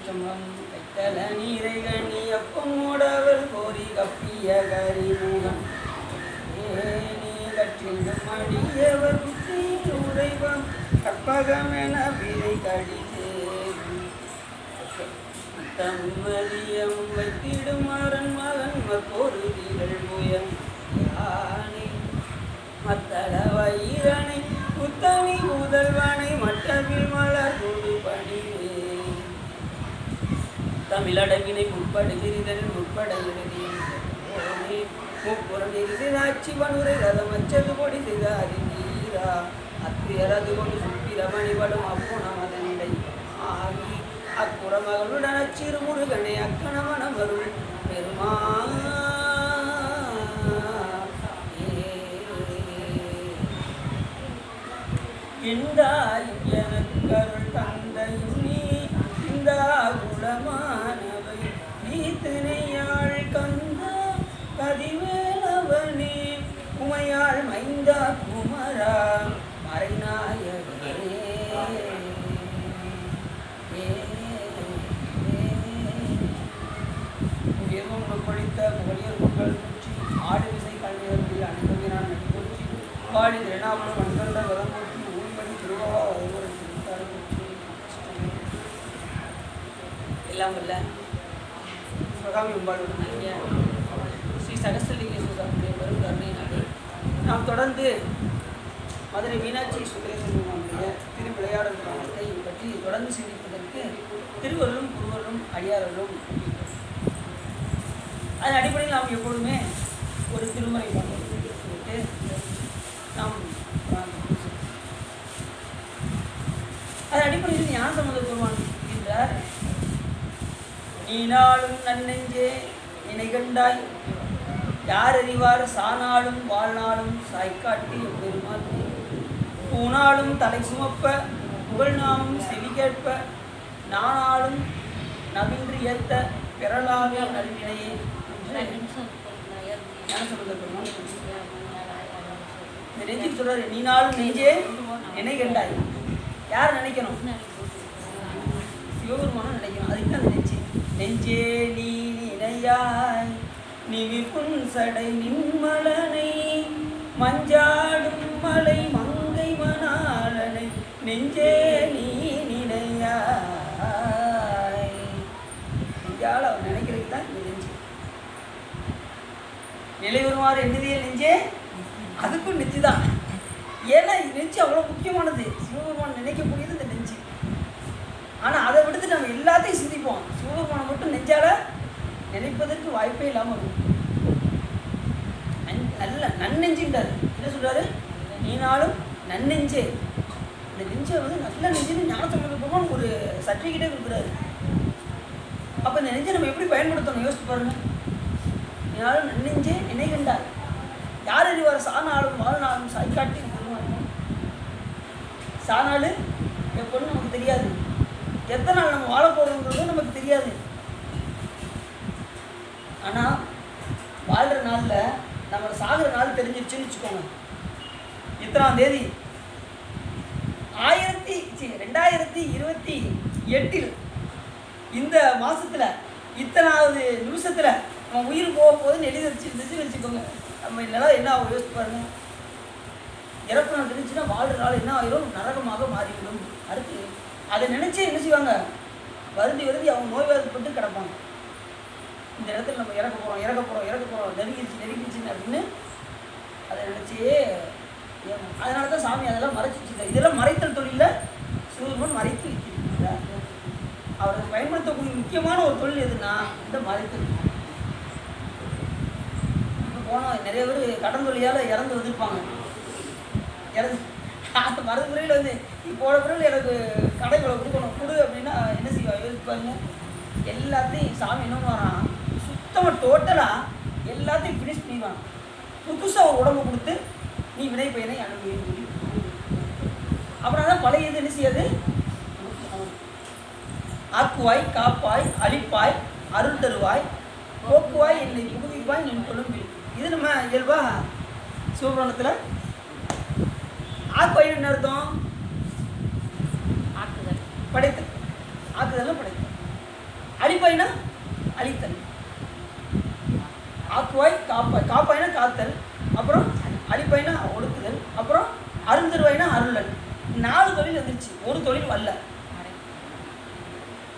திருச்சிற்றம்பலம். கைத்தல நீரை கண்ணி அப்பமோடவர் கோரி கப்பிய கரிமுகம் நீ கற்றிடும் அடியவர் புத்தி உரைவம் கற்பகமென விரை கடிதே தம்மதியம் வைத்திடும் அரண் மகன் மற்றொரு வீரல் புயம் யானை மத்தள வயிறனை புத்தனி முதல்வனை மட்டவில் மலர் கொடு பணிவே தமிழடவினை முற்படுகிறதன் முற்பட எழுதியே முப்புறம் எரிசிதாட்சி பனுரை ரதமச்சது பொடி செய்த அறிஞரா அத்தியரது கொண்டு சுப்பிரமணிபடும் அப்புணமதனிடை ஆகி அக்குறமகளுடன் அச்சிறு முருகனை அக்கணவனம் வரும் பெருமா எனக்கருள் தந்தையும் நீ இந்த குலமானவை நீ தினையாள் கந்த கதிவேலவனே உமையாள் மைந்தா குமரா மறைநாயகனே படித்த புகழியர் மக்கள் பூச்சி ஆடு விசை கல்வியர்களில் அனுபவினான் நடிப்பூச்சி பாடி திரணாமலம் அன்கண்ட வதம்பூச்சி ஊன்படி திருவாவா ஒவ்வொரு எல்லாம் இல்லை சிவகாமி உம்பாளுடன் ஸ்ரீ சகஸ்ரலிங்கேஸ்வரருடைய பெரும் கருணை நாடி நாம் தொடர்ந்து மதுரை மீனாட்சி சுந்தரேஸ்வரனுடைய திருவிளையாடல் கிராமத்தை பற்றி தொடர்ந்து சிந்திப்பதற்கு திருவருளும் குருவருளும் அடியார்களும் அதன் அடிப்படையில் நாம் எப்பொழுதுமே ஒரு திருமுறை சொல்லிட்டு நாம் அதன் அடிப்படையில் ஞானசம்பந்த பெருமான் என்கின்றார் நீனாலும் நன்னெஞ்சே நினைகண்டாய் யார் அறிவார் சானாலும் வாழ்நாளும் சாய்க்காட்டி பெருமாள் பூனாலும் தலை சுமப்ப புகழ்நாமும் செவி கேட்ப நானாலும் நவின்று ஏத்த பெறலாவே நல்வினையே இந்த நெஞ்சுக்கு சொல்றாரு நீனாலும் நெஞ்சே நினை கண்டாய் யார் நினைக்கணும் சிவபெருமானும் நினைக்கணும் அதுக்கு அந்த நெஞ்சு நெஞ்சே நீ நினையாய் நிவி புன்சடை நின்மலனை மஞ்சாடும் மலை மங்கை மணாளனை நெஞ்சே நீ நினையாய் நெஞ்சால் அவர் நினைக்கிறதுக்கு தான் இந்த நெஞ்சு நிலை வருமாறு என்னதியே நெஞ்சே அதுக்கும் நெஞ்சு தான் ஏன்னா நெஞ்சு அவ்வளோ முக்கியமானது சிவபெருமான் நினைக்கக்கூடியது இந்த நெஞ்சு ஆனால் அதை விடுத்து நம்ம எல்லாத்தையும் சிந்திப்போம் சிவபெருமானை மட்டும் நெஞ்சால நினைப்பதற்கு வாய்ப்பே இல்லாமல் இருக்கும் நல்ல நன்னெஞ்சுன்றார் என்ன சொல்றாரு நீனாலும் நன்னெஞ்சே இந்த நெஞ்சை வந்து நல்ல நெஞ்சுன்னு ஞானசம்பந்த பெருமான் ஒரு சர்டிஃபிகேட்டே கொடுக்குறாரு அப்போ இந்த நெஞ்சை நம்ம எப்படி பயன்படுத்தணும் யோசிச்சு பாருங்க நீனாலும் நன்னெஞ்சே நினை கண்டார் யார் அறிவார் சானாலும் வாழ்நாளும் சாய்க்காட்டி சானாலு எப்போன்னு நமக்கு தெரியாது எத்தனை நாள் நம்ம வாழ போகிறோங்கிறதும் நமக்கு தெரியாது ஆனால் வாழ்கிற நாளில் நம்மளை சாகிற நாள் தெரிஞ்சிருச்சுன்னு வச்சுக்கோங்க இத்தனாம் தேதி 2028 இந்த மாதத்தில் இத்தனாவது நிமிஷத்தில் நம்ம உயிர் போக போகுதுன்னு எழுதி வச்சுன்னு வச்சுக்கோங்க நம்ம இதெல்லாம் என்ன ஆகும் யோசிச்சு பாருங்க இறப்பு நாள் தெரிஞ்சுன்னா வாழ்கிற நாள் என்ன ஆயிரும் நரகமாக மாறிவிடும் அடுத்து அதை நினச்சே என்ன செய்வாங்க வருந்தி அவங்க நோய்வாதிப்பட்டு கிடப்பாங்க இந்த இடத்துல நம்ம இறக்க போகிறோம் நெருங்கிடுச்சுன்னு அப்படின்னு அதை நினச்சியே அதனால தான் சாமி அதெல்லாம் மறைச்சிச்சு இதெல்லாம் மறைத்தல் தொழிலில் சிவபெருமான் மறைத்து வைக்கிறார் அவரை பயன்படுத்தக்கூடிய முக்கியமான ஒரு தொழில் எதுன்னா இந்த மறைத்தல் இப்போ போனால் நிறைய பேர் கடன் தொழிலால் இறந்து வந்திருப்பாங்க அந்த மறுமுறையில் வந்து போன பிறகு எனக்கு கடைகளை கொடுக்கணும் கொடு அப்படின்னா என்ன செய்வா யோசிப்பாங்க எல்லாத்தையும் சாமி என்ன வரான் சுத்தமாக டோட்டலாக எல்லாத்தையும் ஃபினிஷ் பண்ணிடுவான் புதுசாக ஒரு உடம்பு கொடுத்து நீ வினை பயனை அனுபவிக்க முடியும் அப்புறம் தான் பழைய இது என்ன செய்யாது ஆக்குவாய் காப்பாய் அழிப்பாய் அருள் தருவாய் போக்குவாய் என்னை புகுவிப்பாய் என் கொழும்பில் இது நம்ம இயல்பா சிவபுராணத்தில் ஆக்குவாய் என்ன அர்த்தம் படைத்தல் ஆக்குதல் படைத்தல் அழிப்பாய்னா அழித்தல். ஆக்குவாய் காப்பாய். காப்பாய்னா காத்தல், அப்புறம் அழிப்பாய்னா ஒடுக்குதல், அப்புறம் அருந்தருவாய்னா அருளல். 4 தொழில் வந்துருச்சு, ஒரு தொழில் வரல.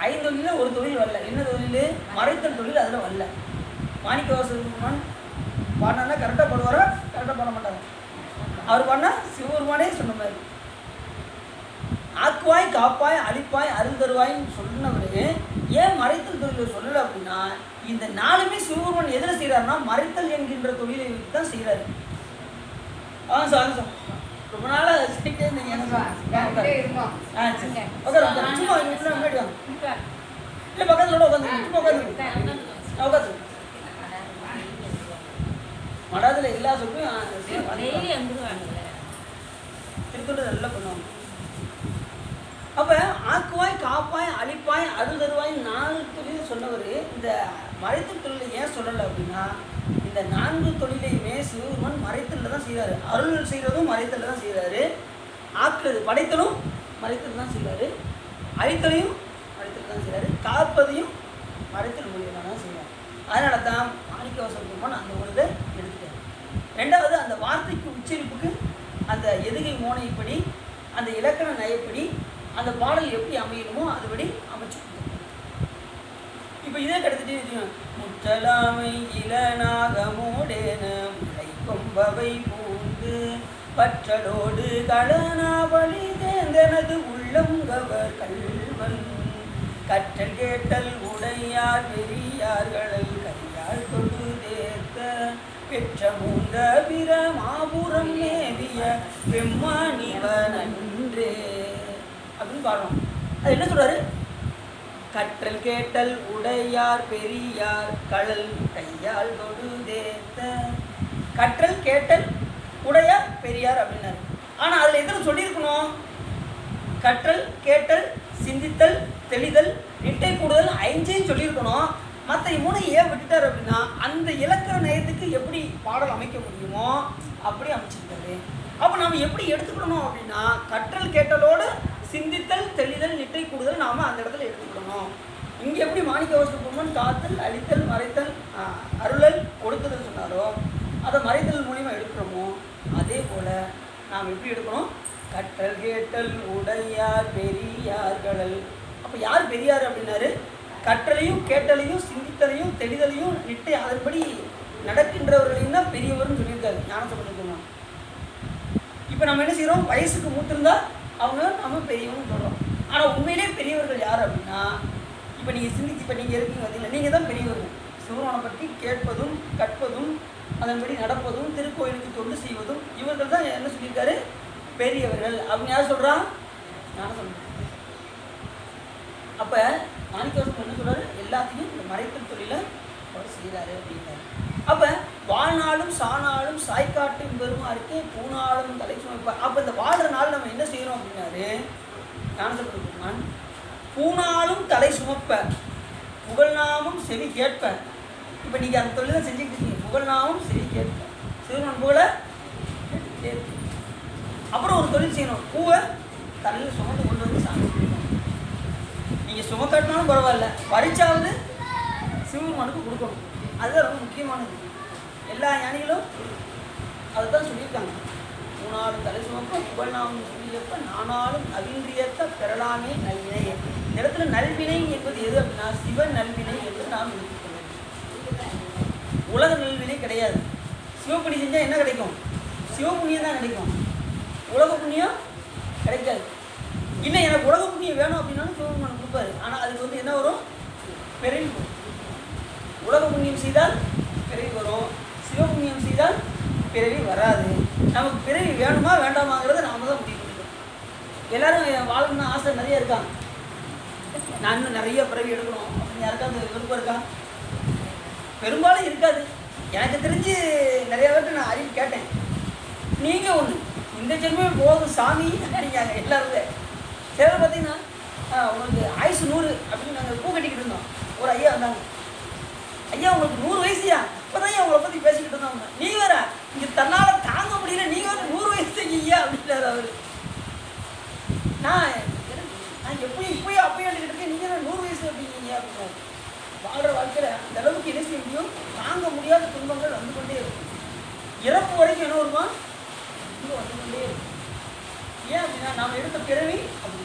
5 தொழிலில் ஒரு தொழில் வரல. என்ன தொழில்? மறைத்தல் தொழில் அதில் வரல. மாணிக்கவாசகர் பாடினா கரெக்டாக பாடுவாரா? கரெக்டாக பாட மாட்டாங்க. அவர் பாடினா சிவபெருமானே சொன்ன மாதிரி ஆக்குவாய் காப்பாய் அழிப்பாய் அருந்தருவாய்ன்னு சொன்னவர் ஏன் மறைத்தல் தொழிலை சொல்லலை அப்படின்னா, இந்த 4மே சிவபெருமான் எதில் செய்கிறாருன்னா மறைத்தல் என்கின்ற தொழிலை வைத்து தான் செய்கிறாரு. சார் ரொம்ப நாளாக சிரிக்கே இருந்தீங்க. சும்மா முன்னாடி வாங்க. இல்லை பக்கத்தில் உட்காந்து சும்மா உட்காந்து மடாதில் எல்லா சொற்கும் திருத்தொண்டு நல்லா பண்ணுவாங்க. அப்போ ஆக்குவாய் காப்பாய் அழிப்பாய் அருள் தருவாய் 4 தொழில் சொன்னவர் இந்த மறைத்தல் தொழிலை ஏன் சொல்லலை அப்படின்னா, இந்த 4 தொழிலையுமே சிவபெருமான் மறைத்தலில் தான் செய்கிறாரு. அருள் செய்கிறதும் மறைத்தலில் தான் செய்கிறாரு. ஆக்குறது படைத்தலும் மறைத்தல் தான் செய்கிறாரு. அழித்தலையும் மறைத்தல் தான் செய்கிறாரு. காப்பதையும் மறைத்தல் மூலியமாக தான் செய்கிறார். அதனால தான் மாணிக்கவாசகர் பெருமான் அந்த ஒரு இதை எடுத்துட்டார். 2வது, அந்த வார்த்தைக்கு உச்சரிப்புக்கு அந்த எதுகை மோனைப்படி அந்த இலக்கண நயப்படி அந்த பாடல் எப்படி அமையணுமோ அதுபடி அமைச்சு கொடுத்துருக்காங்க. இப்போ இதே கிடத்துட்டு முற்றலாமை இளநாகமோடேன முளை கொம்பவை பூந்து பற்றலோடு களனாவளி தேர்ந்தனது உள்ளம் கவர் கல்வன் கற்றல் கேட்டல் உடையார் பெரியார்கள் கையால் தொடு தேர்த்த பெற்ற மூந்த பிற மாபுரம் மேவிய பெம்மானிவனன்றே அப்படின்னு பாடுறோம். அது என்ன சொல்றாரு? கற்றல் கேட்டல் உடையார் பெரியார் களல் கையால் தொடு தேர்த்த. கற்றல் கேட்டல் உடையார் பெரியார் அப்படின்னாரு. ஆனால் அதில் எதில் சொல்லியிருக்கணும்? கற்றல் கேட்டல் சிந்தித்தல் தெளிதல் நிட்டை கூடுதல் 5ஐயும் சொல்லியிருக்கணும். மற்ற 3 ஏன் விட்டுட்டார் அப்படின்னா, அந்த இலக்கண நயத்துக்கு எப்படி பாடல் அமைக்க முடியுமோ அப்படி அமைச்சிருக்காரு. அப்போ நம்ம எப்படி எடுத்துக்கணும் அப்படின்னா, கற்றல் கேட்டலோடு சிந்தித்தல் தெளிதல் நிட்டை கூடுதல் நாம் அந்த இடத்துல எடுத்துக்கணும். இங்கே எப்படி மாணிக்கவாசகர் பெருமான் காத்தல் அழித்தல் மறைத்தல் அருளல் ஒடுக்குதல் சொன்னாரோ, அதை மறைத்தல் மூலியமாக எடுக்கிறோமோ, அதே போல் நாம் எப்படி எடுக்கணும்? கற்றல் கேட்டல் உடையார் பெரியார்களல். அப்போ யார் பெரியார் அப்படின்னாரு? கற்றலையும் கேட்டலையும் சிந்தித்தலையும் தெளிதலையும் நிட்டை அதன்படி நடக்கின்றவர்களையும் தான் பெரியவர்னு சொல்லியிருக்காரு ஞானசம்பந்தர். இப்போ நம்ம என்ன செய்கிறோம்? வயசுக்கு மூத்திருந்தா அவங்க நம்ம பெரியவர்னு சொல்கிறோம். ஆனால் உண்மையிலே பெரியவர்கள் யார் அப்படின்னா, இப்போ நீங்கள் சிந்திச்சு இப்போ நீங்கள் இருக்கீங்க பார்த்தீங்களா, நீங்கள் தான் பெரியவர்கள். சிவபெருமானை பற்றி கேட்பதும் கற்பதும் அதன்படி நடப்பதும் திருக்கோயிலுக்கு தொண்டு செய்வதும் இவர்கள் தான் என்ன சொல்லியிருக்காரு? பெரியவர்கள் அப்படின்னு யார் சொல்கிறா? ஞானசம்பந்தர். அப்போ மாணிக்கவாசகர் என்ன சொல்கிறாரு? எல்லாத்தையும் இந்த மறைத்தல் தொழிலை அவர் செய்கிறாரு அப்படின்னாரு. அப்போ வாழ்நாளும் சாணாலும் சாய்காட்டும் பெருமாருக்கு பூனாலும் தலை சுமைப்பார். அப்போ இந்த வாழ்கிற நாள் நம்ம என்ன செய்கிறோம் அப்படின்னாரு ஞானசம்பந்தர் பெருமான், பூனாலும் தலை சுமப்ப புகழ்நாமும் செவி கேட்ப. இப்போ நீங்கள் அந்த தொழிலை செஞ்சுக்கிட்டு இருக்கீங்க. புகழ்நாமும் செவி கேட்ப, சிவன் புகழ கேட்ப. அப்புறம் ஒரு தொழில் செய்யணும், பூவை தலையில் சுமந்து கொண்டு வந்து சாமி கொடுக்கணும். நீங்கள் சுமக்காட்டினாலும் பரவாயில்ல, பறிச்சாவது சிவபெருமானுக்கு கொடுக்கணும். அதுதான் ரொம்ப முக்கியமானது. எல்லா ஞானிகளும் அதை தான் சொல்லியிருக்காங்க. மூணாலும் தலை சுமப்ப புகழ்நாமும் சொல்லியப்ப நானாலும் அவின்றியத்த பெறலாமே நல்வினை. இந்த இடத்துல நல்வினை என்பது எது அப்படின்னா, சிவ நல்வினை என்று நாம் எடுத்துக்கொள்ளும். உலக நல்வினை கிடையாது. சிவப்புண்ணியம் செஞ்சால் என்ன கிடைக்கும்? சிவப்புண்ணியம் தான் கிடைக்கும், உலக புண்ணியம் கிடைக்காது. இன்னும் எனக்கு உலக புண்ணியம் வேணும் அப்படின்னாலும் சிவபெருமான் கொடுப்பாரு. ஆனால் அதுக்கு வந்து என்ன வரும்? பிறவி வரும். உலக புண்ணியம் செய்தால் பிறவி வரும், சிவபுண்ணியம் செய்தால் பிறவி வராது. நமக்கு பிறவி வேணுமா வேண்டாமாங்கிறத நாம தான் முடிவு பண்ணிக்கணும். எல்லாரும் வாழணும்னு ஆசை நிறைய இருக்காங்க. நான் இன்னும் நிறைய பிறவி எடுக்கணும் அப்படின்னு யாருக்காவது விருப்பம் இருக்கா? பெரும்பாலும் இருக்காது. எனக்கு தெரிஞ்சு நிறைய பேருக்கு நான் அறிவு கேட்டேன். நீங்கள் ஒன்று இந்த ஜென்மே போதும் சாமி அப்படிங்காங்க எல்லாருமே. சிலர் பார்த்தீங்கன்னா உங்களுக்கு ஆயுசு 100 அப்படின்னு நாங்கள் பூ கட்டிக்கிட்டு இருந்தோம். ஒரு ஐயா வந்தாங்க, ஐயா உங்களுக்கு 100 வயசுயா? இப்போ தான் உங்களை பற்றி பேசிக்கிட்டு இருந்தோம். நீ வேற இங்கே தன்னால் தாங்க முடியல, நீங்கள் வந்து 100 வயசு ஐயா அப்படின்னாரு அவர். நான் எப்படி இப்போயே அப்பயே வந்துக்கிட்டு இருக்கேன், நீங்கள் 100 வயசு அப்படிங்க அப்படின்னாரு. வாழ்கிற வாழ்க்கையில் அந்த அளவுக்கு என்ன செய்ய முடியும், தாங்க முடியாத துன்பங்கள் வந்து கொண்டே இருக்கும். இறப்பு வரைக்கும் என்ன வருமா, துன்பம் வந்து கொண்டே இருக்கும். ஏன் அப்படின்னா நாம் எடுத்த பிறவி அப்படி,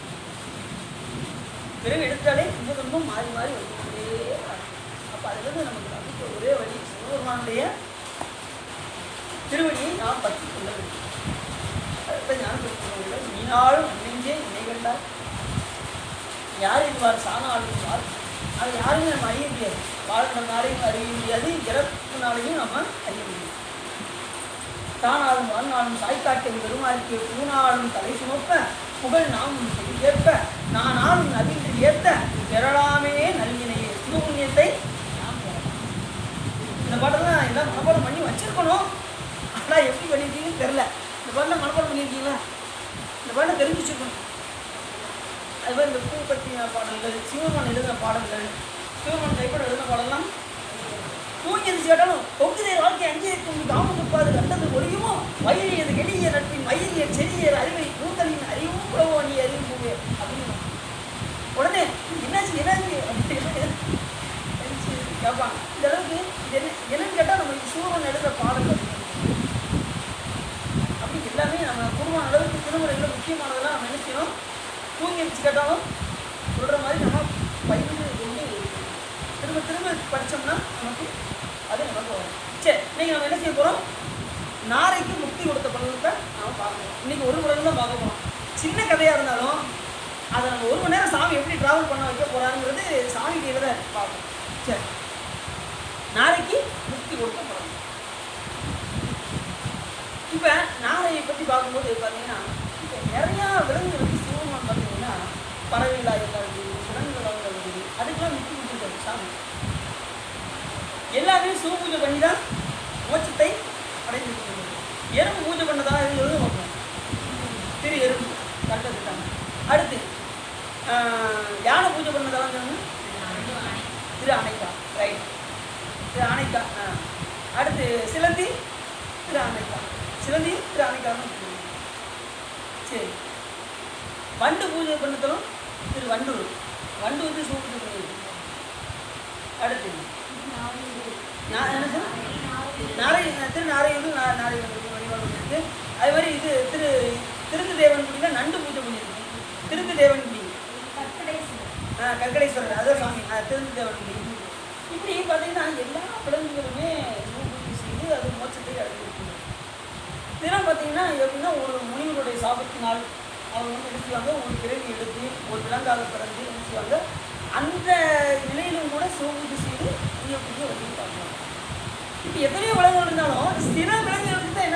பிறவி எடுத்தாலே இந்த துன்பம் மாறி மாறி வந்து கொண்டே இருக்கும். அப்போ அதுலேருந்து நமக்கு நம்பிக்கை ஒரே வழி, சிவபெருமானுடைய திருவடியை நாம் பற்றி கொள்ள வேண்டும். அடுத்த ஞானத்தில் மீனாலும் நெஞ்சே நினைகண்டால் யார் இதுவார் சாணாளுவார், அதை யாருமே நம்ம அறிய முடியாது. வாழ்நாளையும் அறிய முடியாது, இறப்புனாலையும் நம்ம அறிய முடியாது. தானாலும் வாழ்நாளும் சாய்காட்டும் பெருமாறிக்கு பூனாலும் தலை சுமப்ப புகழ் நாமும் செவி கேட்ப நானாலும் நவின்று ஏற்ற பெறலாமே நல்வினையே சிவபுண்ணியத்தை நாம் பெறலாம். இந்த பாட்டெல்லாம் எல்லாம் மனப்பாடம் பண்ணி வச்சிருக்கணும். ஆனால் எப்படி பண்ணியிருக்கீங்கன்னு தெரில. இந்த பாட்டெல்லாம் மனப்பாடம் பண்ணியிருக்கீங்களா? இந்த பாட்டை தெரிஞ்சு வச்சுக்கணும். அதுமாதிரி இந்த பூ பற்றின பாடல்கள், சிவபெருமான் எழுதின பாடல்கள், சிவபெருமான் கைப்பட எழுதின பாடலாம் தூங்கி எதிர்த்து கேட்டாலும் தொகுதியை வாழ்க்கை அங்கே இருக்கும் காமம் துப்பாது கண்டது ஒழியுமோ வயிறியது எளிய நட்பின் மயிரிய செடிய அறிவை கூந்தலின் அறிவும் புலவோ நீ அறிவு போவே அப்படின்னு உடனே என்னாச்சு என்னாச்சு அப்படின்னு கேட்பாங்க. இந்த அளவுக்கு என்னன்னு கேட்டால் நம்ம சிவபெருமான் எழுதுகிற பாடல்கள் அப்படி எல்லாமே நம்ம குடும்பம் அளவுக்கு திருமுறைகளில் முக்கியமானதெல்லாம் நம்ம என்ன செய்யணும், தூங்கி வச்சு கேட்டாலும் சொல்கிற மாதிரி நம்ம பயிர்ந்து கொண்டு திரும்ப திரும்ப படித்தோம்னா நமக்கு அது நமக்கு வரும். சரி, இன்றைக்கி நம்ம என்ன செய்ய போகிறோம், நாரைக்கு முக்தி கொடுத்த பலனத்தை நம்ம பார்க்கணும். இன்றைக்கி ஒரு முறை தான் பார்க்க போகிறோம். சின்ன கதையாக இருந்தாலும் அதை நம்ம ஒரு மணி நேரம் சாமி எப்படி ட்ராவல் பண்ண வைக்க போகிறாருங்கிறது சாமி கையில் தான் பார்க்கணும். சரி, நாரைக்கு முக்தி கொடுத்த பலன். இப்போ நாரையை பற்றி பார்க்கும்போது பார்த்தீங்கன்னா இப்போ நிறையா விலங்குகளுக்கு சிவபெருமான் பார்த்தீங்கன்னா பறவைகளாக இருந்தாலும் விலங்குகளாக இருந்தாலும் அதுக்கெல்லாம் முக்தி கொடுத்துருக்காரு சாமி. எல்லாமே சிவ பூஜை பண்ணி தான் மோட்சத்தை அடைஞ்சிருக்கிறது. எறும்பு பூஜை பண்ணதான் இது எழுத மாட்டோம். திரு எறும்பு கட்டத்துட்டாங்க. அடுத்து யானை பூஜை பண்ணதெல்லாம் சொன்னால் திரு அணைக்கா, ரைட், திரு ஆனைக்கா. அடுத்து சிலந்தி திரு ஆனைக்கா, சிலந்தி திரு ஆனைக்கான்னு. சரி, வண்டு பூஜை பண்ணதலும் திரு வண்டூர், வண்டு வந்து சிவ பூஜை பண்ணியிருக்கு. அடுத்து நாரை திரு நாரை வந்து நாரை வழிபாடு பண்ணியிருக்கு. அது மாதிரி இது திருந்து தேவன் குடியில நண்டு பூஜை பண்ணியிருக்கு. திருந்து தேவன் குடி கற்கடேஸ்வரர் அதான் சாமி திருந்து தேவன் குடி. இப்படி பார்த்தீங்கன்னா எல்லா விலங்குகளுமே பூஜை செய்து அது மோட்சத்தை அடைஞ்சிருக்கு. இதெல்லாம் பார்த்தீங்கன்னா எப்படின்னா ஒரு முனிவருடைய சாபத்தினால் அவங்க வந்து என்ன செய்வாங்க, ஒரு பிறவி எடுத்து ஒரு விலங்காக பிறந்து என்ன செய்வாங்க, அந்த நிலையிலும் கூட சிவபூஜை செய்து புதிய வழியை பார்க்கலாம். இப்போ எத்தனையோ விலங்குகள் இருந்தாலும் சில விலங்குகளுக்கு தான்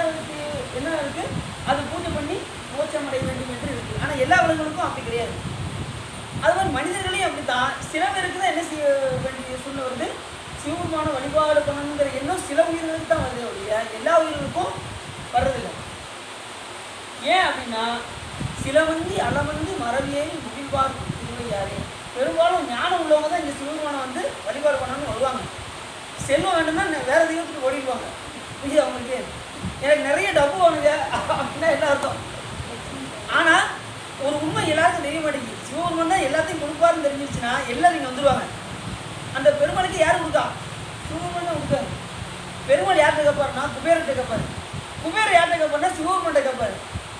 என்ன இருக்குது, அது பூஜை பண்ணி மோட்சம் அடைய வேண்டும் என்று இருக்குது. ஆனால் எல்லா விலங்குகளுக்கும் அப்படி கிடையாது. அது மாதிரி மனிதர்களையும் அப்படி தான் சில பேருக்கு தான் என்ன செய்ய வேண்டிய சூழ்நிலை வருது, சிவபெருமான வழிபாடு பண்ணணுங்கிற எண்ணம் சில உயிர்களுக்கு தான் வருது ஒழிய எல்லா உயிர்களுக்கும் வர்றதில்லை. ஏன் அப்படின்னா சிலவந்தி அளவந்தி மரபியேறி முகிழ்வார் திருவையாரே. பெரும்பாலும் ஞானம் உள்ளவங்க தான் இந்த சிவபெருமானை வந்து வழிபாடு பண்ணணும்னு வருவாங்க. செல்வம் வேணும்னா வேற தெய்வத்துக்கு ஓடிடுவாங்க. இது அவங்களுக்கு எனக்கு நிறைய டப்பு வேணுங்க அப்படின்னா என்ன அர்த்தம். ஆனால் ஒரு உண்மை எல்லாருக்கும் தெரிய மாட்டேங்குது. சிவபெருமான் தான் எல்லாத்தையும் கொடுப்பாருன்னு தெரிஞ்சிருச்சுன்னா எல்லாரும் இங்கே வந்துடுவாங்க. அந்த பெருமாளுக்கு யார் கொடுக்கா, சிவபெருமான் தான் கொடுக்காரு. பெருமாள் யார்கிட்ட கேட்பாருன்னா குபேரர்கிட்ட கேட்பாரு. குபேரர் யார்கிட்ட கேட்பாருன்னா சிவபெருமான்கிட்ட கேட்பாரு.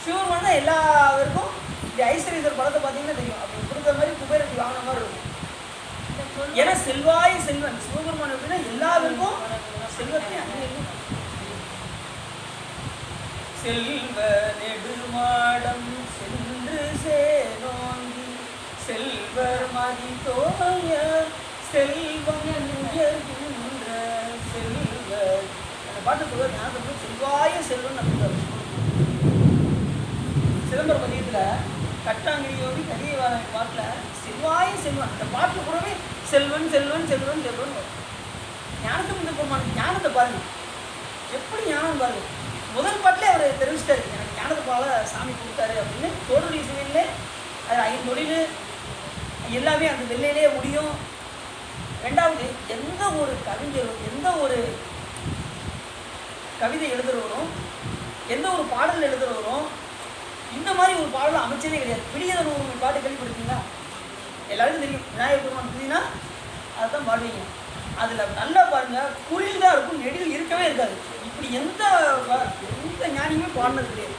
சிவபெருமான் தான் எல்லாருக்கும் இந்த ஐஸ்வர்யர் படத்தை பார்த்தீங்கன்னா தெரியும். அப்படி கொடுக்குற மாதிரி குபேரர் வாங்கின மாதிரி இருக்கும். ஏன்னா செல்வாய் செல்வன் சிவபெருமான் எப்படின்னா எல்லாருக்கும் செல்வத்தை அனுபவிக்கும். செல்வ நெடுமாடம் சென்று சேனோங்கி செல்வர் மதி தோய செல்வம் உயர்கின்ற செல்வர். அந்த பாட்டு சொல்வது ஞாபகம், செல்வாய செல்வன் அப்படின்னு சிதம்பர பதியத்தில் கட்டாங்கிரி யோகி கலியவார பாட்டில் செல்வாய செல்வன், அந்த பாட்டு கூடவே செல்வன் செல்வன் செல்வன் செல்வன். ஞானத்தை முந்திருப்பான். ஞானத்தை பாருங்க, எப்படி ஞானம் பாருங்க. முதல் பாட்டிலே அவர் தெரிவிச்சிட்டாரு, எனக்கு ஞானத்தை பால சாமி கொடுத்தாரு அப்படின்னு. தோல்வி செயலே அது 5 தொழில் எல்லாமே அந்த வெள்ளையிலே முடியும். ரெண்டாவது, எந்த ஒரு கவிஞரும் எந்த ஒரு கவிதை எழுதுறவரும் எந்த ஒரு பாடல் எழுதுறவரும் இந்த மாதிரி ஒரு பாடல் அமைச்சதே கிடையாது. பிடியதன் ஒரு பாட்டு கேள்விப்படுத்தீங்களா? எல்லாருக்கும் தெரியும். விநாயகர் பெருமான் புதினா அதுதான் தான் பாடுவீங்க. அதில் நல்லா பாருங்கள், குறில் தான் இருக்கும், நெடில் இருக்கவே இருக்காது. இப்படி எந்த ஞானியுமே பாடினது கிடையாது.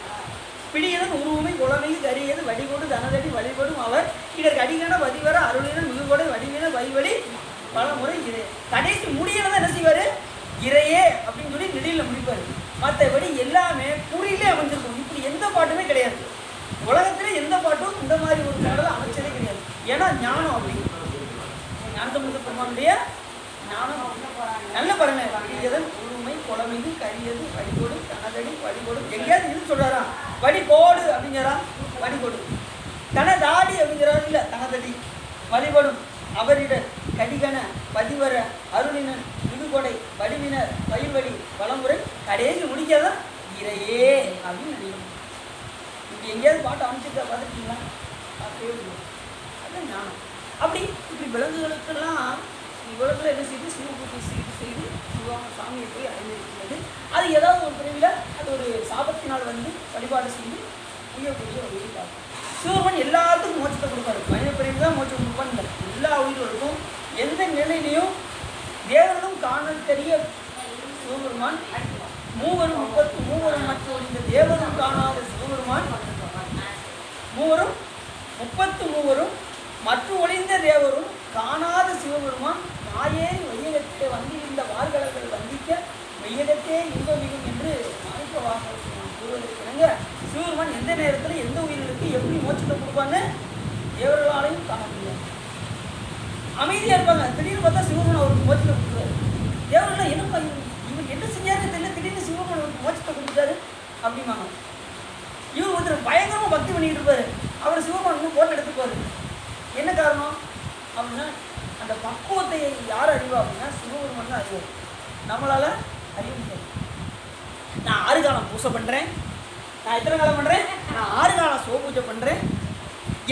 பிடியதன் உருவமை குலமைக்கு கரியது வடிகொடு தனதடி வழிபடும் அவர் இதற்கு அடிக்கான வதிவர அருளின மிகுகொடை வடிவின வைவழி பல முறை இறை. கடைசி முடியதான் என்ன செய்வார்? இறையே அப்படின்னு சொல்லி நெடியில் முடிப்பார். மற்றபடி எல்லாமே குறியிலே அமைஞ்சிருக்கும். இப்படி எந்த பாட்டுமே கிடையாது. உலகத்திலே எந்த பாட்டும் இந்த மாதிரி ஒரு பாடலை அமைச்சதே கிடையாது. ஏன்னா ஞானம் அப்படி ஞானசம்பந்த பெருமானுடைய ஞானம் நல்ல பாருங்க. பிடியதன் உருமை குலமைக்கு கரியது வடிகொடு தனதடி வழிகொடு. எங்கேயாவது இது சொல்றாரா? வடிகோடு அப்படிங்கிறா, வடிகொடு. தனதாடி அப்படிங்கிறாரு, இல்லை தனதடி வழிபடும் அவரிடர் கடிகன பதிவர அருளினன் மிகுகொடை வடிவினர் வயல்வழி வளமுறை கடைசி முடிக்காதான் இறையே அப்படின்னு நினைக்கணும். இப்படி எங்கேயாவது பாட்டு அமைச்சிருக்கா பார்த்துருக்கீங்களா? அதுதான் ஞானம். அப்படி இப்படி விலங்குகளுக்கெல்லாம் உலகத்தில் என்ன செய்து சிவபூஜை செய்து சாமியை போய் அடைந்திருக்கிறது. அது ஏதாவது ஒரு பிரிவில் அது ஒரு சாபத்தினால் வந்து வழிபாடு செய்து உயர்வுடைய ஒரு உயிர் பார்க்கும். சிவபெருமான் எல்லாத்துக்கும் மோட்சத்தை கொடுப்பாரு. மனித பிரிவு தான் மோட்சம் கொடுப்பான்னு இல்லை, எல்லா உயிர்களுக்கும் எந்த நிலையிலையும் தேவர்களும் காணல் தெரிய சிவபெருமான் மூவரும் 33 மற்றும் இந்த தேவரும் காணாத சிவபெருமான் 33 மற்றும் ஒளிந்த தேவரும் காணாத சிவபெருமான் மாயேறி வையகத்தை வந்திருந்த வார்கடல்கள் வந்திக்க வையகத்தே இன்பமிகும் என்று மாணிக்க வாசகன் கூறுவதற்கு சிவபெருமான் எந்த நேரத்தில் எந்த உயிர்களுக்கு எப்படி மோட்சத்தை கொடுப்பான்னு தேவர்களாலையும் காண முடியாது. அமைதியாக இருப்பாங்க. திடீர்னு பார்த்தா சிவபெருமான் அவருக்கு மோட்சத்தை கொடுக்குறாரு. தேவர்களாம் என்னப்பா இவர் என்ன செஞ்சாருன்னு தெரியல, திடீர்னு சிவபெருமான் அவருக்கு மோட்சத்தை கொடுத்தாரு அப்படிம்பாங்க. இவர் ஒருத்தர் பயங்கரமாக பக்தி பண்ணிக்கிட்டு இருப்பாரு. அவர் சிவபெருமான் இன்னும் போட்டு எடுத்துக்குவார். என்ன காரணம் அப்படின்னா அந்த பக்குவத்தை யார் அறிவா அப்படின்னா சிவபெருமான் தான் அறிவார். நம்மளால் அறிய முடியாது. நான் 6 காலம் பூஜை பண்ணுறேன், நான் எத்தனை காலம் பண்ணுறேன், நான் 6 காலம் சிவ பூஜை பண்ணுறேன்,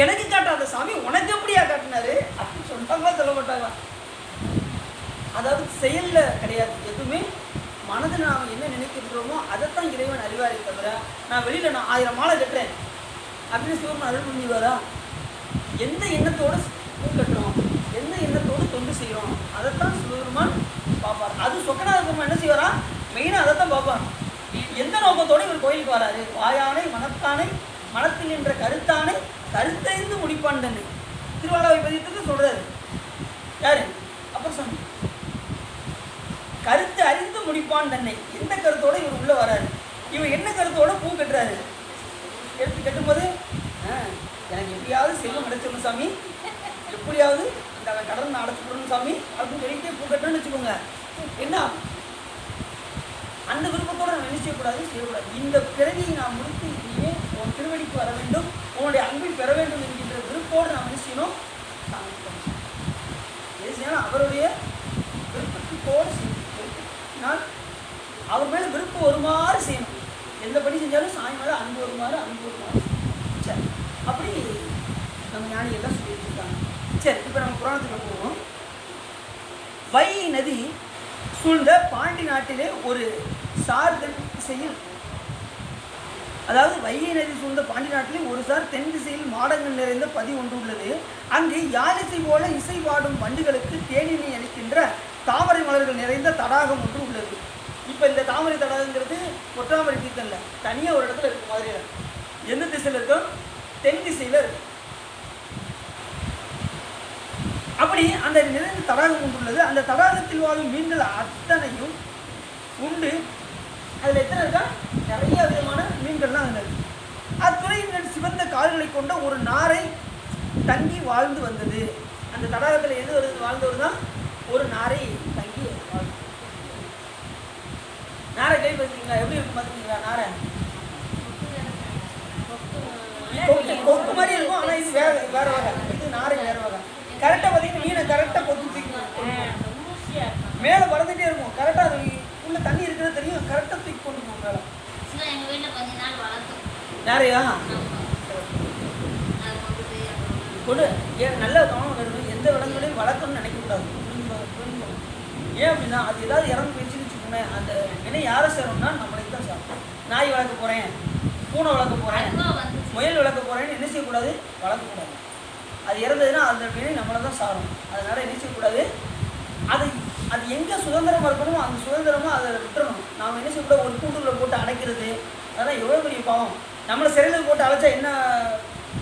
எனக்கு காட்டாத சாமி உனக்கு எப்படியா காட்டினாரு அப்படின்னு சொன்னாங்களா சொல்ல மாட்டாங்களா? அதாவது செயலில் கிடையாது எதுவுமே. மனதில் நாம் என்ன நினைக்கின்றோமோ அதைத்தான் இறைவன் அறிவாரை தவிர நான் வெளியில் நான் 1000 மாலை கட்டுறேன் அப்படின்னு சிவபெருமான் அருள் புரிஞ்சுவாரா? எந்த எண்ணத்தோடு கட்டுறோம், எந்த எண்ணத்தோடு தொண்டு செய்கிறோம் அதைத்தான் சிவபெருமான் பார்ப்பார். அது சொக்கநாத பெருமான் என்ன செய்வாரா? மெயினாக அதைத்தான் பார்ப்பார். எந்த நோக்கத்தோடு இவர் கோயிலுக்கு வராரு? வாயானை மனத்தானை மனத்தில் நின்ற கருத்தானை கருத்தைந்து முடிப்பான் தன்னை திருவாளாவை பதியத்துக்கு சொல்றாரு. யாரு? அப்பர் சாமி. கருத்து அறிந்து முடிப்பான் தன்னை. எந்த கருத்தோடு இவர் உள்ள வராரு? இவர் என்ன கருத்தோட பூ கட்டுறாரு? எடுத்து கட்டும்போது எனக்கு எப்படியாவது செல்வம் கிடைச்சிடணும் சாமி, எப்படியாவது இந்த கடன் அடைச்சிடணும் சாமி அப்படின்னு சொல்லிட்டு பூ கட்டணும்னு வச்சுக்கோங்க. என்ன அந்த விருப்பத்தோடு நம்ம என்ன செய்யக்கூடாது, செய்யக்கூடாது. இந்த பிறவியை நாம் முடித்து இனிமே உன் திருவடிக்கு வர வேண்டும், உன்னுடைய அன்பில் பெற வேண்டும் என்கின்ற விருப்போடு நாம் என்ன செய்யணும்? எது செய்யணும்? அவருடைய விருப்பத்தோடு செய்யணும். நான் அவர் மேலே விருப்பம் வருமாறு செய்யணும். எந்த படி செஞ்சாலும் சாமி மேலே அன்பு வருமாறு சரி. அப்படி நம்ம ஞானிகள்லாம் சொல்லிட்டு இருக்காங்க. சரி, இப்போ நம்ம புராணத்துக்கு போவோம். வை நதி சூழ்ந்த பாண்டி நாட்டிலே ஒரு சார் தென் திசையில், அதாவது வைகை நதி சூழ்ந்த பாண்டி நாட்டிலே ஒரு சார் தென் திசையில் மாடங்கள் நிறைந்த பதி ஒன்று உள்ளது. அங்கு யாழிசை போல இசை பாடும் வண்டுகளுக்கு தேனினை அளிக்கின்ற தாமரை மலர்கள் நிறைந்த தடாகம் ஒன்று உள்ளது. இப்போ இந்த தாமரை தடாகங்கிறது ஒற்றாமரை தீர்த்தல்ல, தனியாக ஒரு இடத்துல இருக்கு. மதுரையில் எந்த திசையில் இருக்கும்? தென் திசையில் இருக்கு. அப்படி அந்த நிறைந்த தடாகம் கொண்டுள்ளது. அந்த தடாகத்தில் வாழும் மீன்கள் அத்தனையும் உண்டு. அதில் எத்தனை இருக்கா? நிறைய விதமான மீன்கள்லாம் அதில் இருக்கு. அத்துறையின் சிவந்த கால்களை கொண்ட ஒரு நாரை தங்கி வாழ்ந்து வந்தது. அந்த தடாகத்தில் எது வருது வாழ்ந்து வருதான்? ஒரு நாரை தங்கி வாழ்ந்து. நாரை கை பார்த்துருக்கீங்களா? எப்படி இருக்கும் பார்த்துருக்கீங்களா? நாரை கொக்கு மாதிரி இருக்கும், ஆனால் இது வேற வகை. இது நாரை வேற வகை. கரெக்டாக பார்த்தீங்கன்னா மீனை கரெக்டாக கொத்து தூக்கி மேலே வளர்ந்துட்டே இருக்கும். கரெக்டாக அது உள்ள தண்ணி இருக்கிறது தெரியும், கரெக்டாக தூக்கி கொண்டு போகும் மேலே. நிறையா கொடு. ஏன் நல்ல கவனம் வருது. எந்த விலங்குகளையும் வளர்க்கணும்னு நினைக்கக்கூடாது. ஏன் அப்படின்னா அது ஏதாவது இறந்து போயிடுச்சுன்னு வச்சுக்கோங்க, அந்த வினை யாரை சேரும்னா நம்மளுக்கு தான் சாப்பிடும். நாய் வளர்க்க போகிறேன், பூனை வளர்க்க போகிறேன், முயல் வளர்க்க போகிறேன்னு என்ன செய்யக்கூடாது? வளர்க்கக்கூடாது. அது இறந்ததுன்னா அந்த வினை நம்மளை தான் சாரும். அதனால் என்ன செய்யக்கூடாது? அது எங்கே சுதந்திரமாக இருக்கணுமோ அந்த சுதந்திரமாக அதை விட்டுறணும். நாம் என்ன செய்யக்கூடாது, ஒரு கூண்டுக்குள்ள போட்டு அடைக்கிறது, அதெல்லாம் எவ்வளோ பெரிய பாவம். நம்மளை சிறையில் போட்டு அழைச்சா என்ன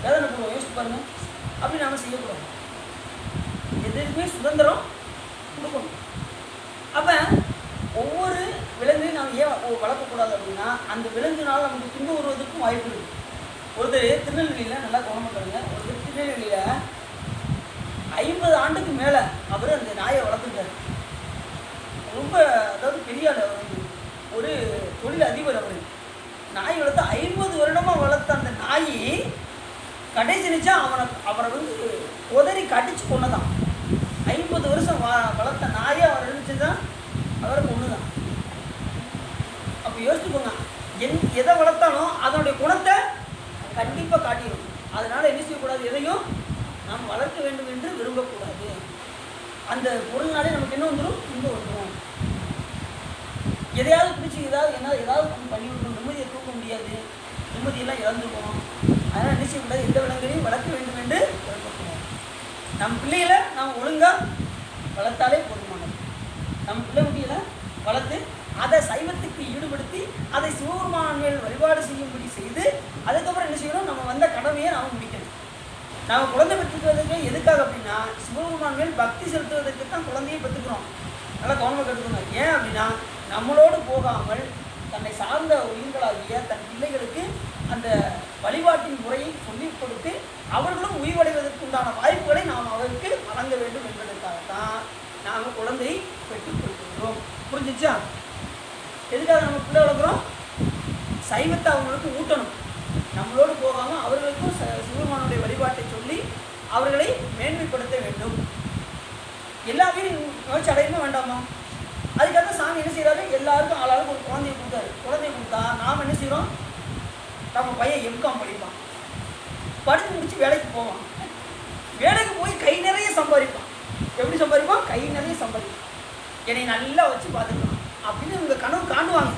வேதனை போடுவோம், யோசிச்சு பாருங்க. அப்படி நாம் செய்யக்கூடாது. எதுவுமே சுதந்திரம் கொடுக்கணும். அப்போ ஒவ்வொரு விலங்கையும் நாம் ஏன் வளர்க்கக்கூடாது அப்படின்னா, அந்த விலங்குனால் நமக்கு துன்பம் வருவதற்கும் வாய்ப்பு இருக்குது. ஒருத்தர் திருநெல்வேலியில் நல்லா கவனம் பண்ணுங்க, ஒருத்தர் திருநெல்வேலியில் 50 ஆண்டுக்கு மேலே அவர் அந்த நாயை வளர்த்துட்டார். ரொம்ப அதாவது பெரிய ஆள். அவர் வந்து ஒரு தொழில் அதிபர். அவர் நாய் வளர்த்து 50 வருடமாக வளர்த்த அந்த நாய் கடைசி நிச்சா அவரை வந்து உதறி கடிச்சு கொண்டுதான். 50 வருஷம் வளர்த்த நாயை அவர் இருந்துச்சு தான் அவரை கொண்டுதான். அப்போ யோசிச்சுக்கோங்க, எதை வளர்த்தாலும் அதனுடைய குணத்தை கண்டிப்பாக காட்டிடும். அதனால் என்ன செய்யக்கூடாது, எதையும் நாம் வளர்க்க வேண்டும் என்று விரும்பக்கூடாது. அந்த பொருள்னாலே நமக்கு என்ன வந்துடும், துன்பம் வந்துடும். எதையாவது பிடிச்சி ஏதாவது பண்ணி விடணும், நிம்மதியை தூக்க முடியாது, நிம்மதியெல்லாம் இழந்துருவோம். அதனால் என்ன செய்யக்கூடாது, எந்த விலங்கையும் வளர்க்க வேண்டும் என்று விரும்பக்கூடாது. நம் பிள்ளைகளை நாம் ஒழுங்காக வளர்த்தாலே போதுமானது. நம் பிள்ளை குட்டிகளை வளர்த்து அதை சைவத்துக்கு ஈடுபடுத்தி அதை சிவபெருமான் மேல் வழிபாடு செய்யும்படி செய்து அதுக்கப்புறம் என்ன செய்யணும், நம்ம வந்த கடமையை நாம் முடிக்கணும். நாம் குழந்தை பெற்றுக்கிறதுக்கு எதுக்காக அப்படின்னா, சிவபெருமான் மேல் பக்தி செலுத்துவதற்கு தான் குழந்தையை பெற்றுக்கிறோம். நல்லா கவனமாக கற்றுக்கணும். ஏன் அப்படின்னா, நம்மளோடு போகாமல் தன்னை சார்ந்த உயிர்களாகிய தன் பிள்ளைகளுக்கு அந்த வழிபாட்டின் முறையை சொல்லிக் கொடுத்து அவர்களும் உயிர்வடைவதற்கு உண்டான வாய்ப்புகளை நாம் அவருக்கு வழங்க வேண்டும் என்பதற்காகத்தான் நாம் குழந்தையை பெற்றுக் கொடுக்கிறோம். புரிஞ்சிச்சா? எதுக்காக நம்ம பிள்ளை வளர்க்குறோம்? சைவத்தை அவங்களுக்கு ஊட்டணும். நம்மளோடு போகாமல் அவர்களுக்கும் சிவபெருமானுடைய வழிபாட்டை சொல்லி அவர்களை மேன்மைப்படுத்த வேண்டும். எல்லாத்தையும் நோய்ச்சி அடையணுமா வேண்டாமா? அதுக்காக சாமி என்ன செய்கிறாரு, எல்லாருக்கும் ஆளாளுக்கு ஒரு குழந்தையை கொடுத்தாரு. குழந்தைய கொடுத்தா நாம் என்ன செய்கிறோம், நம்ம பையன் எம்காம் படிப்பான், படித்து முடித்து வேலைக்கு போவான். வேலைக்கு போய் கை நிறைய சம்பாதிப்பான். எப்படி சம்பாதிப்பான்? கை நிறைய சம்பாதிப்பான். என்னை நல்லா வச்சு பார்த்துக்கலாம் அப்படின்னு இவங்க கனவு காணுவாங்க.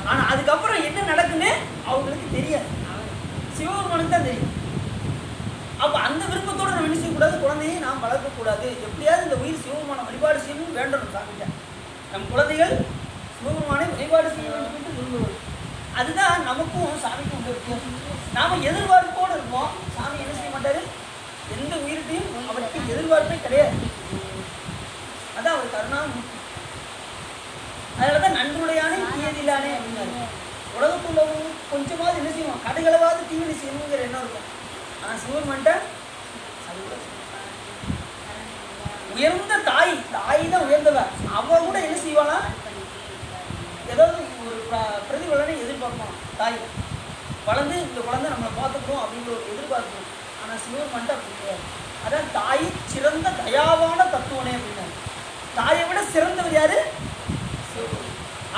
ஆனால் அதுக்கப்புறம் என்ன நடக்குன்னு அவங்களுக்கு தெரியாது. சிவபெருமானுக்கு தான் தெரியும். அப்போ அந்த விருப்பத்தோடு நம்ம என்ன செய்யக்கூடாது, குழந்தையை நாம் வளர்க்கக்கூடாது. எப்படியாவது இந்த உயிர் சிவபெருமான வழிபாடு செய்யணும் வேண்டணும். சாமிகிட்ட நம் குழந்தைகள் சிவபெருமானை வழிபாடு செய்ய வேண்டும் என்று விரும்புவது. அதுதான் நமக்கும் சாமிக்கும் உள்ள வித்தியாசம். நாம் எதிர்பார்ப்போடு இருப்போம். சாமி என்ன செய்ய மாட்டார், எந்த உயிர்கிட்டையும் அவருக்கு எதிர்பார்ப்பே கிடையாது. அதான் அவர் கருணாமூர்த்தி. அதனால தான் நன்றுடையானே தீயதில்லானே அப்படின்னாரு. உலகத்துள்ளவங்க கொஞ்சமாவது என்ன செய்வோம், கடுகளவாவது தீவினை செய்யணுங்கிற எண்ணம் இருக்கும். ஆனால் சிவபெருமான்ட்ட அது கூட உயர்ந்த தாய் தான் உயர்ந்தவர். அவ கூட என்ன செய்வானா, ஏதாவது ஒரு பிரதிபலனை எதிர்பார்ப்பான். தாய் வளர்ந்து இந்த குழந்தை நம்மளை பார்த்துக்கிறோம் அப்படிங்கிற ஒரு எதிர்பார்ப்பு. ஆனால் சிவபெருமான்ட்ட அப்படி கிடையாது. அதான் தாய் சிறந்த தயாவான தத்துவனே அப்படின்னாரு. தாயை விட சிறந்தவர் யாரு?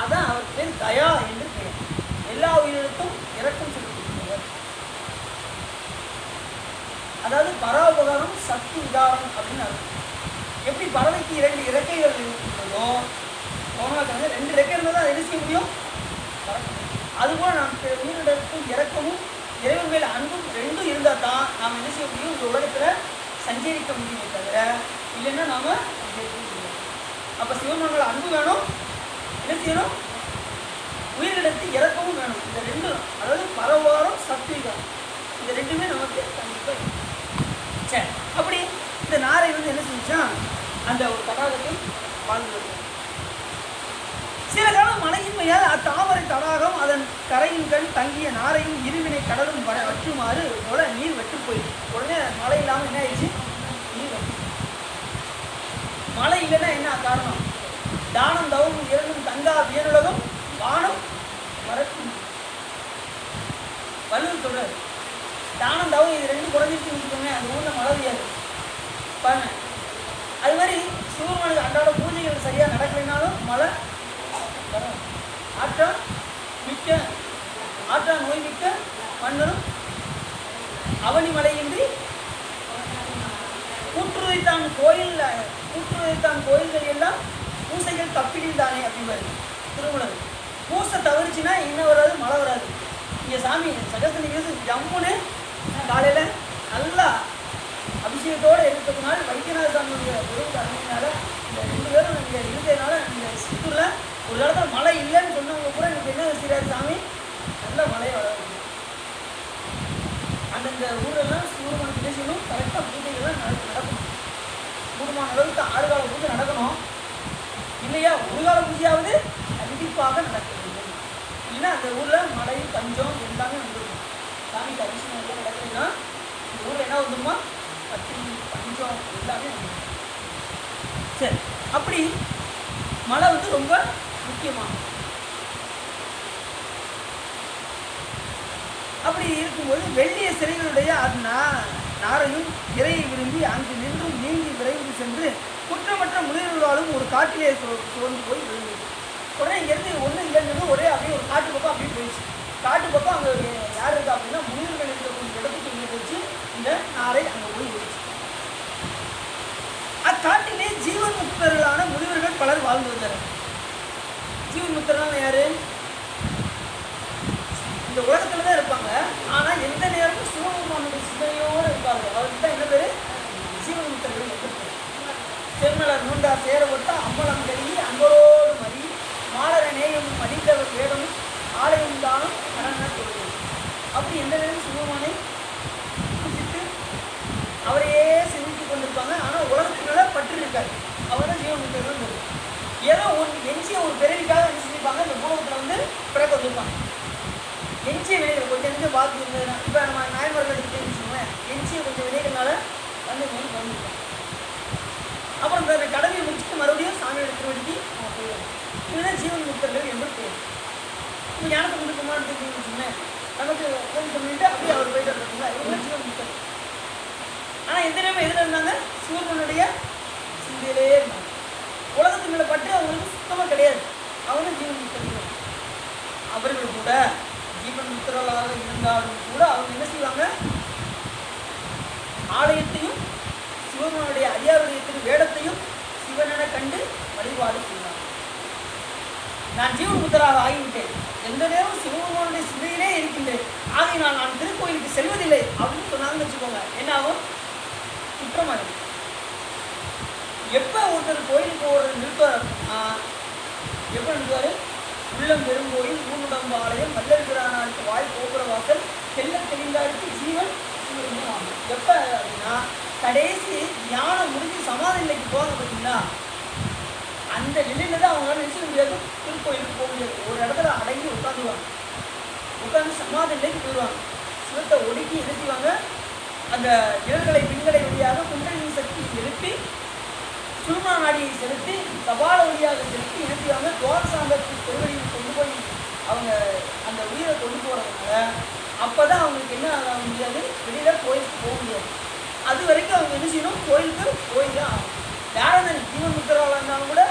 அதான் அவர் பேர் தயா என்று பெயர். எல்லா உயிரினருக்கும் இரக்கம் செலுத்துகிறவர். அதாவது பராபகாரம் சக்தி உதாரணம் அப்படின்னு அர்த்தம். எப்படி பறவைக்கு 2 இறக்கைகள் இருக்கிறதோ, 2 இறக்கை இருந்தால் தான் என்ன செய்ய முடியும், அதுபோல் நாம் உயிரினருக்கும் இறக்கமும் இறைவன் மேல் அன்பும் 2 இருந்தால் தான் நாம் என்ன செய்ய முடியும், இந்த உலகத்தில் சஞ்சரிக்க முடியுமே தவிர இல்லைன்னா நாம் சஞ்சரிக்க முடியும். அப்போ சிவபெருமான் அன்பு வேணும், என்ன செய்யணும், உயிரிழத்து இறக்கவும் வேணும். இந்த 2, அதாவது பரவாரம் சக்திகம், இந்த 2மே நமக்கு கண்டிப்பாக. சரி, அப்படி இந்த நாரை வந்து என்ன செஞ்சா அந்த ஒரு தடாகத்தில் வாழ்ந்து சில காலம் மழையின்மையால் அத்தாமரை தடாகம் அதன் கரையின் கண் தங்கிய நாரையும் இருவினை கடலும் வற்றுமாறு போல நீர் வெட்டு போயிடுச்சு. உடனே மழை இல்லாமல் என்ன ஆயிடுச்சு, நீர் வெட்டு. மழை இல்லைன்னா என்ன காரணம், தானம் தவம் 2 தங்கா வியனுலகம் வானம் மறக்கும். வள்ளுவர் சொல்றாரு, தானம் தவம் இது 2 குறைஞ்சிட்டு வச்சுக்கோங்க, அந்த ஊரில் மழை பெய்யாது பாருங்க. அது மாதிரி சிவபெருமானுக்கு அன்றாட பூஜைகள் சரியாக நடக்கலைனாலும் மழை வரும். ஆற்றா நோய் மிக்க மன்னரும் அவனி மழையின்றி கூற்றுதைத்தான் கோயில்கள் எல்லாம் பூசைகள் தப்பிடில் தானே அப்படின்பாரு திருமணம். பூசை தவறிச்சுன்னா என்ன வராது, மழை வராது. இங்கே சாமி சகஸ்திரிங்கிறது ஜம்முன்னு காலையில் நல்லா அபிஷேகத்தோடு இருக்கிறதுனால வைத்தியநாத சாமியுடைய குரு அருமையினால இந்த 2 பேரும் இங்கே ஒரு காலத்தில் மழை இல்லைன்னு சொன்னவங்க கூட எனக்கு என்ன செய்யறாரு சாமி, நல்ல மழையை வளர அந்தந்த ஊரெல்லாம் சூரியனுக்கு என்ன செய்யணும், கரெக்டாக பூஜைகள்லாம் நடக்கணும். கூடுமான அளவுக்கு 6 கால பூஜை நடக்கணும் இல்லையா, ஒரு கால பூஜையாவது கண்டிப்பாக நடக்க வேண்டும். இல்லைன்னா அந்த ஊரில் மழை பஞ்சம் எல்லாமே வந்துடும். சாமிக்கு அபிஷேகம் எல்லாம் நடக்குதுன்னா இந்த ஊரில் என்ன வந்துடுமா, பத்தினி பஞ்சம் எல்லாமே வந்துடும். சரி, அப்படி மழை வந்து ரொம்ப முக்கியமானது. அப்படி இருக்கும்போது வெள்ளிய சிறைகளுடைய நாரையும் இறையை விரும்பி அங்கு நின்றும் நீங்கி விரைந்து சென்று குற்றமற்ற முனிவர்களாலும் ஒரு காட்டிலே சோர்ந்து போய் விழுந்தது. உடனே இங்கேருந்து ஒன்றும் இல்லைன்னு ஒரே அப்படியே ஒரு காட்டு பக்கம் அப்படியே போயிடுச்சு. காட்டு பக்கம் அங்கே யார் இருக்கா அப்படின்னா முனிவர்கள் இருக்கக்கூடிய இடத்துக்கு இங்கே போச்சு. இந்த நாரை அங்கே போய் போயிடுச்சு. அக்காட்டிலே ஜீவன் முக்தர்களான முனிவர்கள் பலர் வாழ்ந்து வந்தார். ஜீவன் முக்தர்களான யாரு, இந்த உலகத்துல தான் இருப்பாங்க. ஆனா எந்த நேரமும் சிவபெருமானுடைய சிந்தனையோடு இருப்பாங்க. அவருக்கு தான் என்ன பேரு, ஜீவன் முக்தர்கள் என்று பேர். செம்மலர் நூண்டா சேர ஒட்டா அம்பலம் கருகி அன்பரோடு மதி மாலர நேயம் மதித்தவர் வேதமும் ஆலயம் தானும் கடன கொள்வது. அப்படி எந்த நேரமும் சிவபெருமானை குறிப்பிட்டு அவரையே சிந்தித்து கொண்டிருப்பாங்க. ஆனா உலகத்தினால பற்று இருக்காது. அவர் தான் ஜீவன் முக்தர்கள். ஏதோ எஞ்சிய ஒரு பிறவிக்காக என்ன செஞ்சிருப்பாங்க, இந்த பூலகத்துல வந்து பிறக்க வந்திருப்பாங்க. எஞ்சிய வினைகள் கொஞ்சம் கொஞ்சம் பாக்கி இருந்ததுன்னா, இப்போ நம்ம நாயன்மார்கள் எடுத்துகிட்டேன்னு வச்சுக்கோங்களேன், எஞ்சிய கொஞ்சம் வினைகள்னால வந்து வந்துருக்கோம். அப்புறம் இந்த கடமையை முடிச்சுட்டு மறுபடியும் சாமியோட திருவடிக்கு நம்ம போயிடுவோம். இதுதான் ஜீவன் முக்தர்கள் என்று பேர். இப்போ ஞானத்தை முழுக்கமான எடுத்துக்கிட்டீங்கன்னு வச்சுக்கோங்களேன், நமக்கு ஃபோன் பண்ணிட்டு அப்படியே அவர் போயிட்டு இருக்காங்களா, இவங்க ஜீவன் முக்தர். ஆனால் எந்த நேரம் எதில் இருந்தாங்க, சிவனுடைய சிந்தையிலே இருந்தாங்க. உலகத்து மேலே பற்றி அவங்களுக்கு சுத்தமாக கிடையாது. அவங்களும் ஜீவன் முக்தர்கள். அவர்கள் கூட ஜீவன் முக்தர்களாக இருந்தாலும் கூட அவங்க என்ன செய்வாங்க, ஆலயத்தையும் சிவனுடைய அதிகாரத்தையும் வேடத்தையும் சிவனென கண்டு வழிபாடு செய்வாங்க. நான் ஜீவன் முக்தராக ஆகிவிட்டேன், எந்த நேரம் சிவபெருமானுடைய சிந்தையிலே இருக்கின்றேன், ஆகையினால் நான் திருக்கோயிலுக்கு செல்வதில்லை அப்படின்னு சொன்னாங்கன்னு வச்சுக்கோங்க, என்ன ஆகும், குற்றமாக இருக்கும். எப்போ ஒருத்தர் கோயிலுக்கு போகிறது நிறுத்துவார், எப்போ நிறுத்துவார், உள்ளம் பெருங்கோயில் ஊனுடம்பு ஆலயம் மல்லர்பிரானாருக்கு வாய் கோபுர வாசல் தெல்ல தெளிந்தாருக்கு ஜீவன் ஆகும். எப்போ அப்படின்னா கடைசி ஞானம் முடிஞ்சு சமாதி நிலைக்கு போக பார்த்தீங்கன்னா அந்த நிலையில தான் அவங்களால நினைச்ச முடியாது, திருக்கோயிலுக்கு போக முடியாது. ஒரு இடத்துல அடங்கி உட்காந்துருவாங்க, உட்காந்து சமாதி நிலைக்கு போயிடுவாங்க. சிவத்தை ஒடுக்கி என்ன செய்வாங்க, அந்த நிழல்களை பின்களை வழியாக குண்டலினி சக்தி எழுப்பி சுருமா நாடியை செலுத்தி கபால வழியாக செலுத்தி என்ன செய்வாங்க, துவாரசாந்தத்தின் பெருவழியில் கொண்டு போய் அவங்க அந்த உயிரை கொண்டு போகிறதுனால அப்போ தான் அவங்களுக்கு என்ன ஆக முடியாது, வெளியில் கோயிலுக்கு போக முடியாது. அது வரைக்கும் அவங்க என்ன செய்யணும், கோயிலுக்கு போய் தான் ஆகும். யாரும் ஜீவன் முக்தராக இருந்தாலும் கூட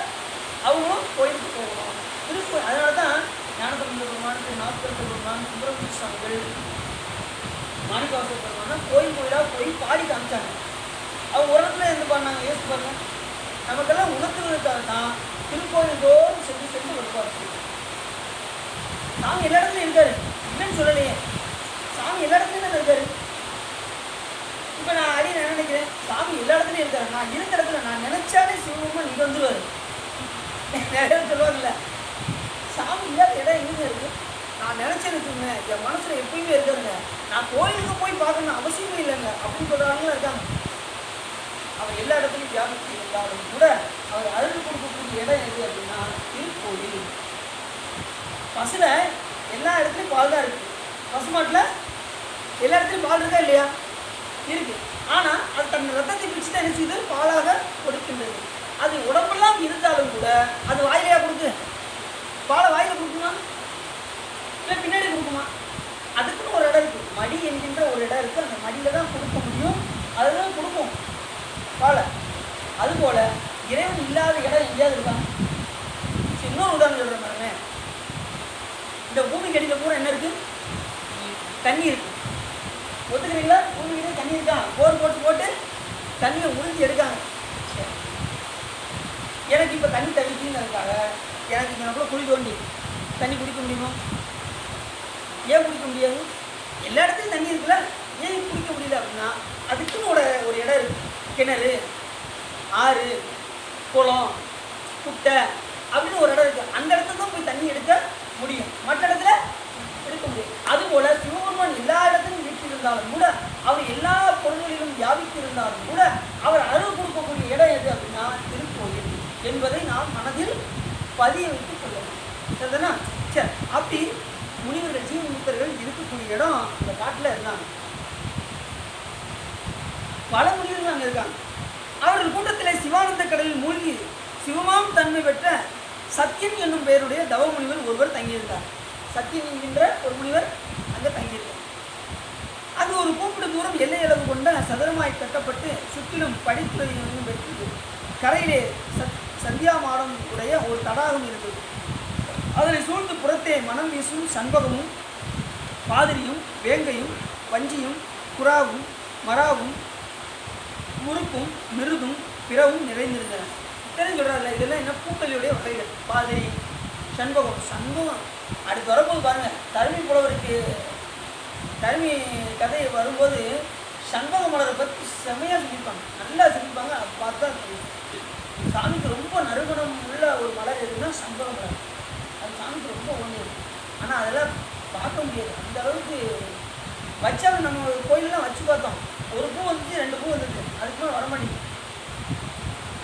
அவங்களும் கோயிலுக்கு போகணும். திருப்பி அதனால தான் ஞானசம்பந்த பெருமான், நாஸ்கர் பெருமான், சுப்பிரமணிய சுவாமிகள், மாணிக்கவாசகர் பெருமான் கோயிலாக போய் பாடி காமிச்சாங்க. அவங்க ஒரு இடத்துல இருந்து பாடினாங்க, யோசிச்சு பாருங்க. நமக்கெல்லாம் உணர்த்துவதற்காக தான் திருக்கோயில் தோறும் சென்று சென்று வருவார். சாமி எல்லா இடத்துலையும் இருக்காரு, இல்லைன்னு சொல்லலையே, சாமி எல்லா இடத்துலையும் இருக்காரு. இப்போ நான் என்ன நினைக்கிறேன், சாமி எல்லா இடத்துலையும் இருக்காரு. நான் இருந்த இடத்துல நான் நினைச்சாலே சிவபெருமான் இங்கே வந்துடுவார். நிறைய சொல்லுவாங்கல்ல, சாமி இல்லாத இடம் எங்கே இருக்கு, நான் நினைச்சேன்னு வச்சுக்கோங்க, என் மனசுல எப்பயுமே இருக்காருங்க, நான் கோயிலுக்கு போய் பார்க்கணும் அவசியமே இல்லைங்க அப்படின்னு சொல்றாங்களும் இருக்காங்க. அவர் எல்லா இடத்துலையும் தியானம் இருந்தாலும் கூட அவர் அருள் கொடுக்கக்கூடிய இடம் எது அப்படின்னா திருக்கோயில். பசுல எல்லா இடத்துலையும் பால் தான் இருக்கு, பசுமாட்டில் எல்லா இடத்துலையும் பால் இருக்கா இல்லையா, இருக்கு. ஆனால் அது தன் ரத்தத்தை பிடிச்சி தான் நினைச்சது பாலாக கொடுக்கின்றது. அது உடம்பெல்லாம் இருந்தாலும் கூட அது வாயிலையா கொடுக்கு, பாலை வாயில கொடுக்குமா இல்லை பின்னாடி கொடுக்குமா, அதுக்குன்னு ஒரு இடம் இருக்குது, மடி என்கின்ற ஒரு இடம் இருக்குது, அந்த மடியில் தான் கொடுக்க முடியும், அதுதான் கொடுக்கும் பாலை. அதுபோல் இறைவன் இல்லாத இடம் எங்கேயாவது இருக்காங்க. இன்னொரு உதாரணம் சொல்கிற பாருங்க, இந்த பூமிக்கு அடியில் பூரா என்ன இருக்குது, தண்ணி இருக்குது. ஒத்துக்கிறீங்களா, பூமிக்கிட்டே தண்ணி இருக்காங்க, போர் போட்டு போட்டு தண்ணியை உறிஞ்சி எடுக்காங்க. எனக்கு இப்போ தண்ணி தவிக்குங்கிறதுக்காக எனக்கு இங்கே கூட குழி தோண்டி தண்ணி குடிக்க முடியுமா, ஏன் குடிக்க முடியாது, எல்லா இடத்துலையும் தண்ணி இருக்குல்ல, ஏன் குடிக்க முடியல அப்படின்னா அதுக்குன்னு ஒரு இடம் இருக்குது. கிணறு, ஆறு, குளம், குட்டை அப்படின்னு ஒரு இடம் இருக்குது. அந்த இடத்துல தான் போய் தண்ணி எடுக்க முடியும், மற்ற இடத்துல எடுக்க முடியும். அதுபோல் சிவபெருமான் எல்லா இடத்திலும் வீற்றிருந்தாலும் கூட, அவர் எல்லா பொருள்களிலும் வியாபித்திருந்தாலும் கூட, அவர் அருள் கொடுக்கக்கூடிய இடம் எது அப்படின்னா திருக்கோயில் என்பதை நாம் மனதில் பதிய வைத்துக் கொள்ளலாம். சரிதானா? சரி, அப்படி முனிவர்கள் ஜீவமுக்தர்கள் இருக்கக்கூடிய இடம் இந்த காட்டில் இருந்தாங்க. பல முனிவர்கள் அங்கே இருக்காங்க. அவர்கள் கூட்டத்தில் சிவானந்த கடலில் மூழ்கி சிவமாம் தன்மை பெற்ற சத்தியன் என்னும் பெயருடைய தவ முனிவர் ஒருவர் தங்கியிருந்தார். சத்தியன் என்கின்ற ஒரு முனிவர் அங்கே தங்கியிருந்தார். அது ஒரு கூப்பிடு தூரம் எல்லை அளவு கொண்ட சதுரமாய் கட்டப்பட்டு சுற்றிலும் படித்துறையும் பெற்று கரையிலே சந்தியா மாடம் உடைய ஒரு தடாகம் இருந்தது. அதனை சூழ்ந்து புறத்தே மனம் வீசும் சண்பகமும் பாதிரியும் வேங்கையும் வஞ்சியும் புறாவும் மராவும் முறுக்கும் மிருதும் பிறவும் நிறைந்திருந்தன. தெரிஞ்சுடுறாருல, இதெல்லாம் என்ன பூக்களுடைய வகைகள். பாதிரி, சண்பகம். சண்பகம் அடுத்து வரும்போது பாருங்க, தருமி புலவருக்கு தருமி கதை வரும்போது சண்பக மலரை பற்றி செமையாக சொல்லியிருப்பாங்க, நல்லா சொல்லியிருப்பாங்க. பார்த்தா சாமிக்கு ரொம்ப நறுமணம் உள்ள ஒரு மலர் எதுன்னா சண்பக மலர். அது சாமிக்கு ரொம்ப ஒன்று. ஆனால் அதெல்லாம் பார்க்க முடியாது, அந்த அளவுக்கு வச்சாலும் நம்ம கோயிலெலாம் வச்சு பார்த்தோம், ஒரு பூ வந்துச்சு, 2 பூ வந்துச்சு, அதுக்கு மேலே வரமாட்டேங்குது.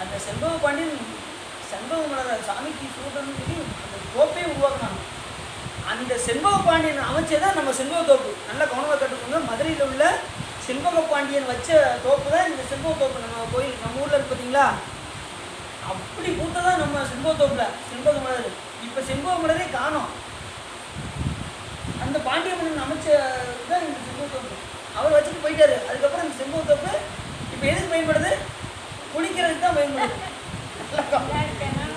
அந்த செண்பக பாண்டியன் செண்பக மலரை சாமிக்கு சூடன்னு சொல்லி அந்த தோப்பையே உருவாக்குனாங்க. அந்த செண்பக பாண்டியன் அமைச்சதான் நம்ம செண்பக தோப்பு. நல்லா கவனமாக கட்டுக்கோங்க. மதுரையில் உள்ள செண்பக பாண்டியன் வச்ச தோப்பு தான் இந்த செண்பக தோப்பு. நம்ம கோயில் நம்ம ஊரில் இருக்கு பார்த்தீங்களா, அப்படி பூத்ததான் நம்ம செண்பக தோப்பில் செண்பக மலர். இப்போ செண்பக மலரே காணோம். அந்த பாண்டிய மன்னன் அமைச்ச தான் இந்த செண்பக தோப்பு. அவர் வச்சுட்டு போயிட்டாரு. அதுக்கப்புறம் இந்த செண்பக தோப்பு இப்போ எதுக்கு பயன்படுது? குளிக்கிறதுக்கு தான் பயன்படுது.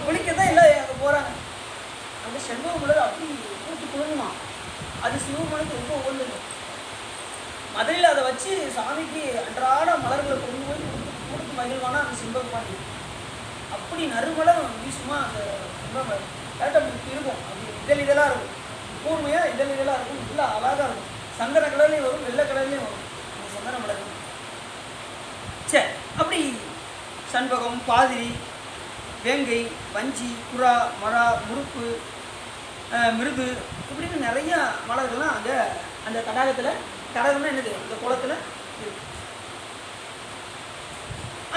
குளிக்க தான் எல்லாம் அங்கே போகிறாங்க. அந்த செண்பக மலர் அப்படி பூத்து குழுங்குமா. அது சிவபெருமானுக்கு ரொம்ப உகந்தது. மதுரையில் அதை வச்சு சாமிக்கு அன்றாட மலர்களை கொண்டு போய் கொடுத்து மகிழ்வானா அந்த செண்பக பாண்டியன். அப்படி நறுமலம் வீசுமா அந்த செண்பக மலர். கரெக்டாக இருக்கும். அப்படி இதழாக இருக்கும், கூர்மையாக இதழாக இருக்கும், நல்லா அழகாக இருக்கும். சந்தன கலர்லேயும் வரும், வெள்ளை கலர்லேயும் வரும் அந்த சந்தன மலர். சரி, அப்படி சண்பகம், பாதிரி, வேங்கை, வஞ்சி, புறா, மரா, முறுப்பு, மிருது இப்படின்னு நிறையா மலர்கள்லாம் அங்கே அந்த தடாகத்தில், தடாகம்னா என்னது, அந்த குளத்தில் இருக்கு.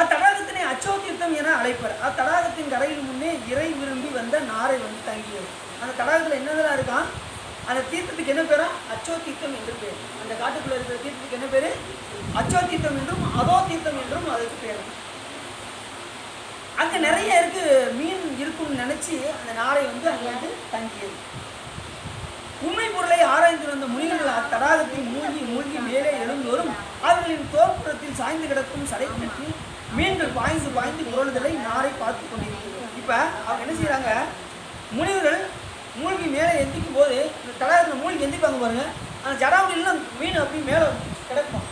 அத்தடாகத்தினை அச்சோதீர்த்தம் என அழைப்பர். அத்தடாகத்தின் கரையில் முன்னே இறை விரும்பி வந்த நாரை வந்து தங்கியது. அந்த தடாகத்தில் என்னதெல்லாம் இருக்கான், அந்த தீர்த்தத்துக்கு என்ன பேரா? அச்சோதீர்த்தம் என்று பேர். அந்த காட்டுக்குள்ளே இருக்கிற தீர்த்தத்துக்கு என்ன பேர்? அச்சோதீர்த்தம் என்றும் அதோ தீர்த்தம் என்றும் அதுக்கு பேர். அங்கே நிறைய இருக்கு, மீன் இருக்கும்னு நினச்சி அந்த நாரை வந்து அங்கே வந்து தங்கியது. உண்மை பொருளை ஆராய்ந்து வந்த முனிவர்கள் அத்தடாகத்தில் மூழ்கி மூழ்கி மேலே எழுந்தோறும் அவர்களின் தோற்புறத்தில் சாய்ந்து கிடக்கும் சடை கட்டி மீன்கள் பாய்ந்து பாய்ந்து புரளுதலை நாரை பார்த்து கொண்டிருக்கிறது. இப்போ அவங்க என்ன செய்கிறாங்க, முனிவர்கள் மூழ்கி மேலே எந்திக்கும் போது இந்த தடாகத்தில் மூழ்கி எந்திப்பாங்க பாருங்க, அந்த ஜடாவளிலாம் மீன் அப்படி மேலே கிடக்கும்.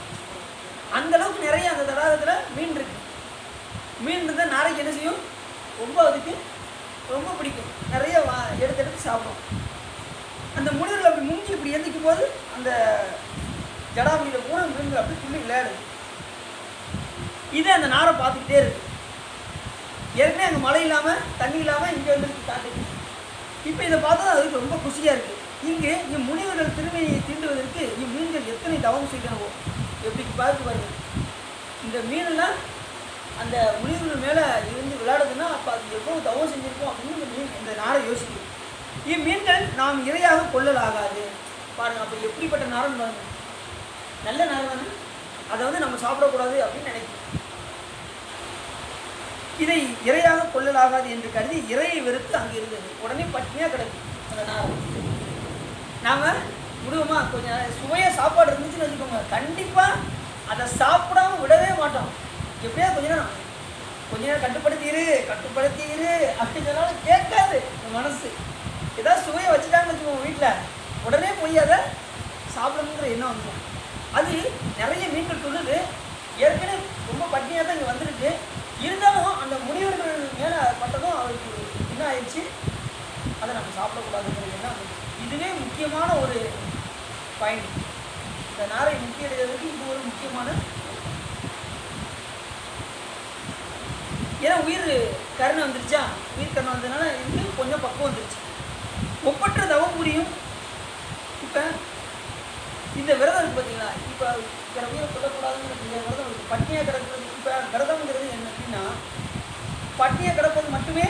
அந்த அளவுக்கு நிறைய அந்த தடாகத்தில் மீன் இருக்கு. மீன் இருந்தால் நாரைக்கு என்ன செய்யும், ரொம்ப அதுக்கு ரொம்ப பிடிக்கும், நிறைய எடுத்து எடுத்து சாப்பிடும். அந்த முனிவர்கள் அப்படி மூஞ்சி இப்படி எந்திக்கும் போது அந்த ஜடாவளியில் பூரா மீன்கள் அப்படி துள்ளி விளையாடுது. இதே அந்த நாரை பார்த்துக்கிட்டே இருக்கு. ஏற்கனவே அங்கே மழை இல்லாமல் தண்ணி இல்லாமல் இங்கே வந்துருக்கு காட்டுக்கு. இப்போ இதை பார்த்தா அதுக்கு ரொம்ப குஷியாக இருக்குது. இங்கே இம்முனிவர்கள் திருமையை தீண்டுவதற்கு இம்மீன்கள் எத்தனை தவம் செய்யணுமோ எப்படி பார்த்து பாருங்க. இந்த மீனெல்லாம் அந்த முனிவர்கள் மேலே இருந்து விளையாடுதுன்னா அப்போ அது எவ்வளோ தவம் செஞ்சுருக்கோம் அப்படின்னு இந்த மீன் இந்த நாரை யோசிக்கும். இம்மீன்கள் நாம் இரையாக கொள்ளலாகாது. பாருங்கள், அப்போ எப்படிப்பட்ட நாரம் பாருங்க, நல்ல நாரம் தானே, அதை வந்து நம்ம சாப்பிடக்கூடாது அப்படின்னு நினைக்கிறோம். இதை இரையாக கொள்ளலாகாது என்று கருதி இறையை வெறுத்து அங்கே இருந்தது. உடனே பட்னியாக கிடக்கு அந்த நாரம். நாம் விடுவோமா, கொஞ்சம் சுவையாக சாப்பாடு இருந்துச்சுன்னு வச்சுக்கோங்க, கண்டிப்பாக அதை சாப்பிடாம விடவே மாட்டோம். எப்படியா கொஞ்ச நேரம் கட்டுப்படுத்திடு அப்படின்னு சொன்னாலும் கேட்காது மனசு. ஏதாவது சுவையை வச்சுட்டாங்கன்னு வச்சுக்கோங்க வீட்டில், உடனே போய் அதை சாப்பிடணுங்கிற எண்ணம் வந்துடும். அது நிறைய மீன்கள் சொல்லுது. ஏற்கனவே ரொம்ப பட்னியாக தான் இங்கே வந்துருக்கு. இருந்தாலும் அந்த முனிவர்கள் மேலே பட்டதும் அவருக்கு என்ன ஆயிடுச்சு, அதை நம்ம சாப்பிடக்கூடாதுங்கிற எண்ணம். இதுவே முக்கியமான ஒரு பாயிண்ட். இந்த நாரை முக்கிய அடைகிறதுக்கு இது ஒரு முக்கியமான, ஏன்னா உயிர் கருணை வந்துருச்சா, உயிர் கருணை வந்ததுனால இதுக்கு கொஞ்சம் பக்குவம் வந்துருச்சு. ஒப்பற்ற தவம் புரியும். இப்போ இந்த விரதம் இருக்குது பார்த்தீங்களா, இப்போ பிற உயிரை கொல்லக்கூடாதுங்கிற இந்த விரதம் இருக்குது. பட்டினியாக கிடக்கிறது இப்போ விரதம்ங்கிறது என்ன அப்படின்னா, பட்டினியாக கிடப்பது மட்டுமே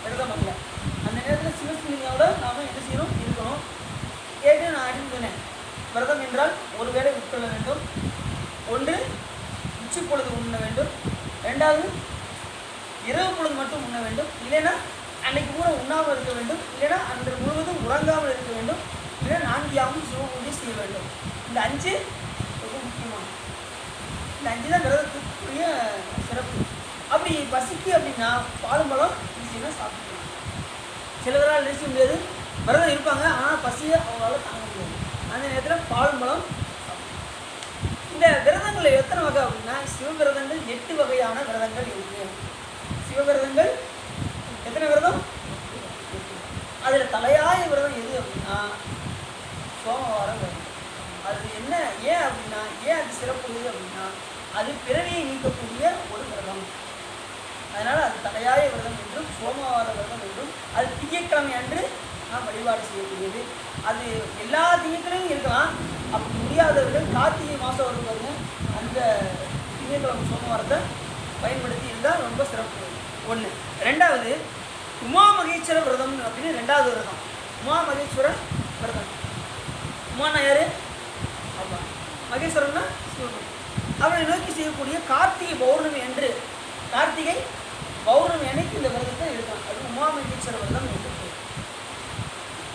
விரதம் அல்ல. அந்த நேரத்தில் சிவசிந்தியோட நாம் என்ன செய்யணும் இருக்கணும். கேட்டு நான் அறிந்தேன், விரதம் என்றால் ஒரு வேளை உட்கொள்ள வேண்டும். ஒன்று உச்சி பொழுது உண்ண வேண்டும். ரெண்டாவது இரவு பொழுது மட்டும் உண்ண வேண்டும். இல்லைன்னா அன்னைக்கு பூரா உண்ணாமல் இருக்க வேண்டும். இல்லைன்னா அன்று முழுவதும் உறங்காமல் இருக்க வேண்டும். இல்லைன்னா 4 யாமம் சிவபூஜை செய்ய வேண்டும். இந்த 5 ரொம்ப முக்கியமான. இந்த 5 தான் விரதத்துக்குரிய சிறப்பு. அப்படி பசிக்கு அப்படின்னா பாலும் பழம் ஈஸியாக சாப்பிடலாம். சில பேரால் நினைச்ச முடியாது, விரதம் இருப்பாங்க ஆனால் பசியை அவங்களால தாங்க முடியாது. அந்த நேரத்தில் பாலும் பழம். இந்த விரதங்கள் எத்தனை வகை அப்படின்னா, சிவவிரதங்கள் 8 வகையான விரதங்கள் இருக்கு. சிவவிரதங்கள் எத்தனை விரதம்? அதில் தலையாய விரதம் எது அப்படின்னா சோமவார விரதம். அது என்ன ஏன் அப்படின்னா, ஏன் அது சிறப்புடையது அப்படின்னா, அது பிறவியை நீக்கக்கூடிய ஒரு விரதம். அதனால் அது தலையாய விரதம் என்றும் சோமவார விரதம் என்றும், அது திங்கட்கிழமை அன்று நாம் வழிபாடு செய்யக்கூடியது. அது எல்லா திங்கட்கிழமையும் இருக்கலாம். அப்படி முடியாதவர்கள் கார்த்திகை மாதம் வருவாங்க, அந்த திங்கட்கிழமை சோமவாரத்தை பயன்படுத்தி இருந்தால் ரொம்ப சிறப்பு. ஒன்று. ரெண்டாவது உமா மகேஸ்வர விரதம் அப்படின்னு 2வது விரதம். உமா மகேஸ்வர விரதம். உமானா யாரு? அப்பா. மகேஸ்வரன்னா சிவன். அவரை நோக்கி செய்யக்கூடிய கார்த்திகை பௌர்ணமி அன்று, கார்த்திகை பௌர்ணமி அன்னைக்கு இந்த விரதத்தை எடுக்கலாம். அது உமா மகேஸ்வர விரதம் என்று.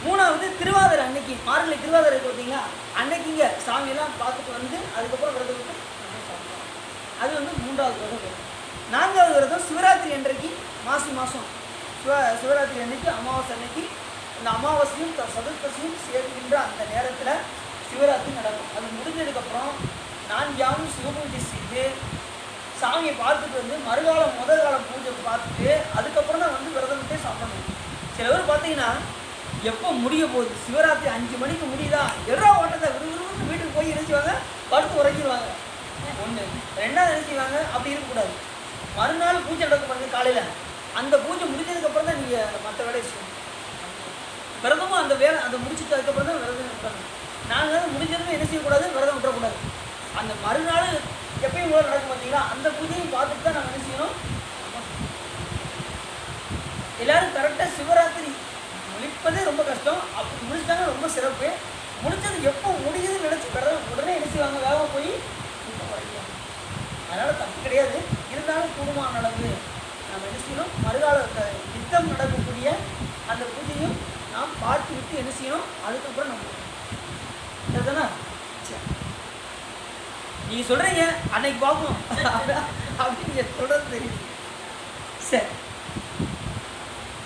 3வது திருவாதிரை அன்னைக்கு, மார்கழி திருவாதிரை இருக்கு பார்த்தீங்களா, அன்னைக்கு இங்கே சாமியெல்லாம் பார்த்துட்டு வந்து அதுக்கப்புறம் விரதம் விட்டு சாப்பிடுவோம். அது 3வது விரதம். 4வது விரதம் சிவராத்திரி அன்றைக்கு, மாசி மாதம் சிவராத்திரி அன்னைக்கு, அமாவாசை அன்னைக்கு, அந்த அமாவாசையும் சதுர்த்தசியும் சேர்க்கின்ற அந்த நேரத்தில் சிவராத்திரி நடக்கும். அது முடிஞ்சதுக்கப்புறம் 4 யாமம் சிவபூஜை செய்து சாமியை பார்த்துட்டு வந்து மறுகாலம் முதல் காலம் பூஜை பார்த்துட்டு அதுக்கப்புறம் தான் வந்து விரதம் விட்டே சாப்பிடணும். சில பேர் பார்த்தீங்கன்னா எப்போ முடிய போகுது, சிவராத்திரி 5 மணிக்கு முடியுதா, எல்லா ஓட்டத்தை விறுவிறுன்னு வீட்டுக்கு போய் நினைச்சுவாங்க, படுத்து உறங்கிடுவாங்க. ஒன்று. 2வது நினைச்சுவாங்க, அப்படி இருக்கக்கூடாது. மறுநாள் பூஜை நடக்கும் பாருங்க காலையில், அந்த பூஜை முடிஞ்சதுக்கப்புறம் தான் நீங்கள் மற்ற வேலையை செய்யணும். விரதமும் அந்த வேலை அந்த முடிச்சுட்டு அதுக்கப்புறம் தான் விரதம் விட்டணும். நாங்கள் முடிஞ்சதுமே என்ன செய்யக்கூடாது, விரதம் விட்டுறக்கூடாது. அந்த மறுநாள் எப்பயும் போல நடக்கும் பார்த்தீங்களா, அந்த பூஜையும் பார்த்துட்டு தான் நாங்கள் என்ன செய்யணும். எல்லோரும் கரெக்டாக சிவராத்திரி முடிப்பதே ரொம்ப கஷ்டம். அப்படி முடிச்சிட்டாங்க ரொம்ப சிறப்பு. முடிச்சது எப்போ முடியுதுன்னு நினச்சி விரதம் உடனே என்ன செய்வாங்க, வேகமாக போய் வரைக்கும். அதனால் தப்பு கிடையாது. இருந்தாலும் குடும்பம் நடந்து நம்ம என்ன செய்யணும், மறுகால யுத்தம் நடக்கக்கூடிய அந்த பூஜையும் நாம் பார்த்து விட்டு என்ன செய்யணும், அதுக்கப்புறம் நம்ம சரிதானா? சரி, நீங்கள் சொல்கிறீங்க அன்னைக்கு பார்ப்போம் அப்படின்னு நீங்கள் சொல்கிறது தெரியுது. சரி,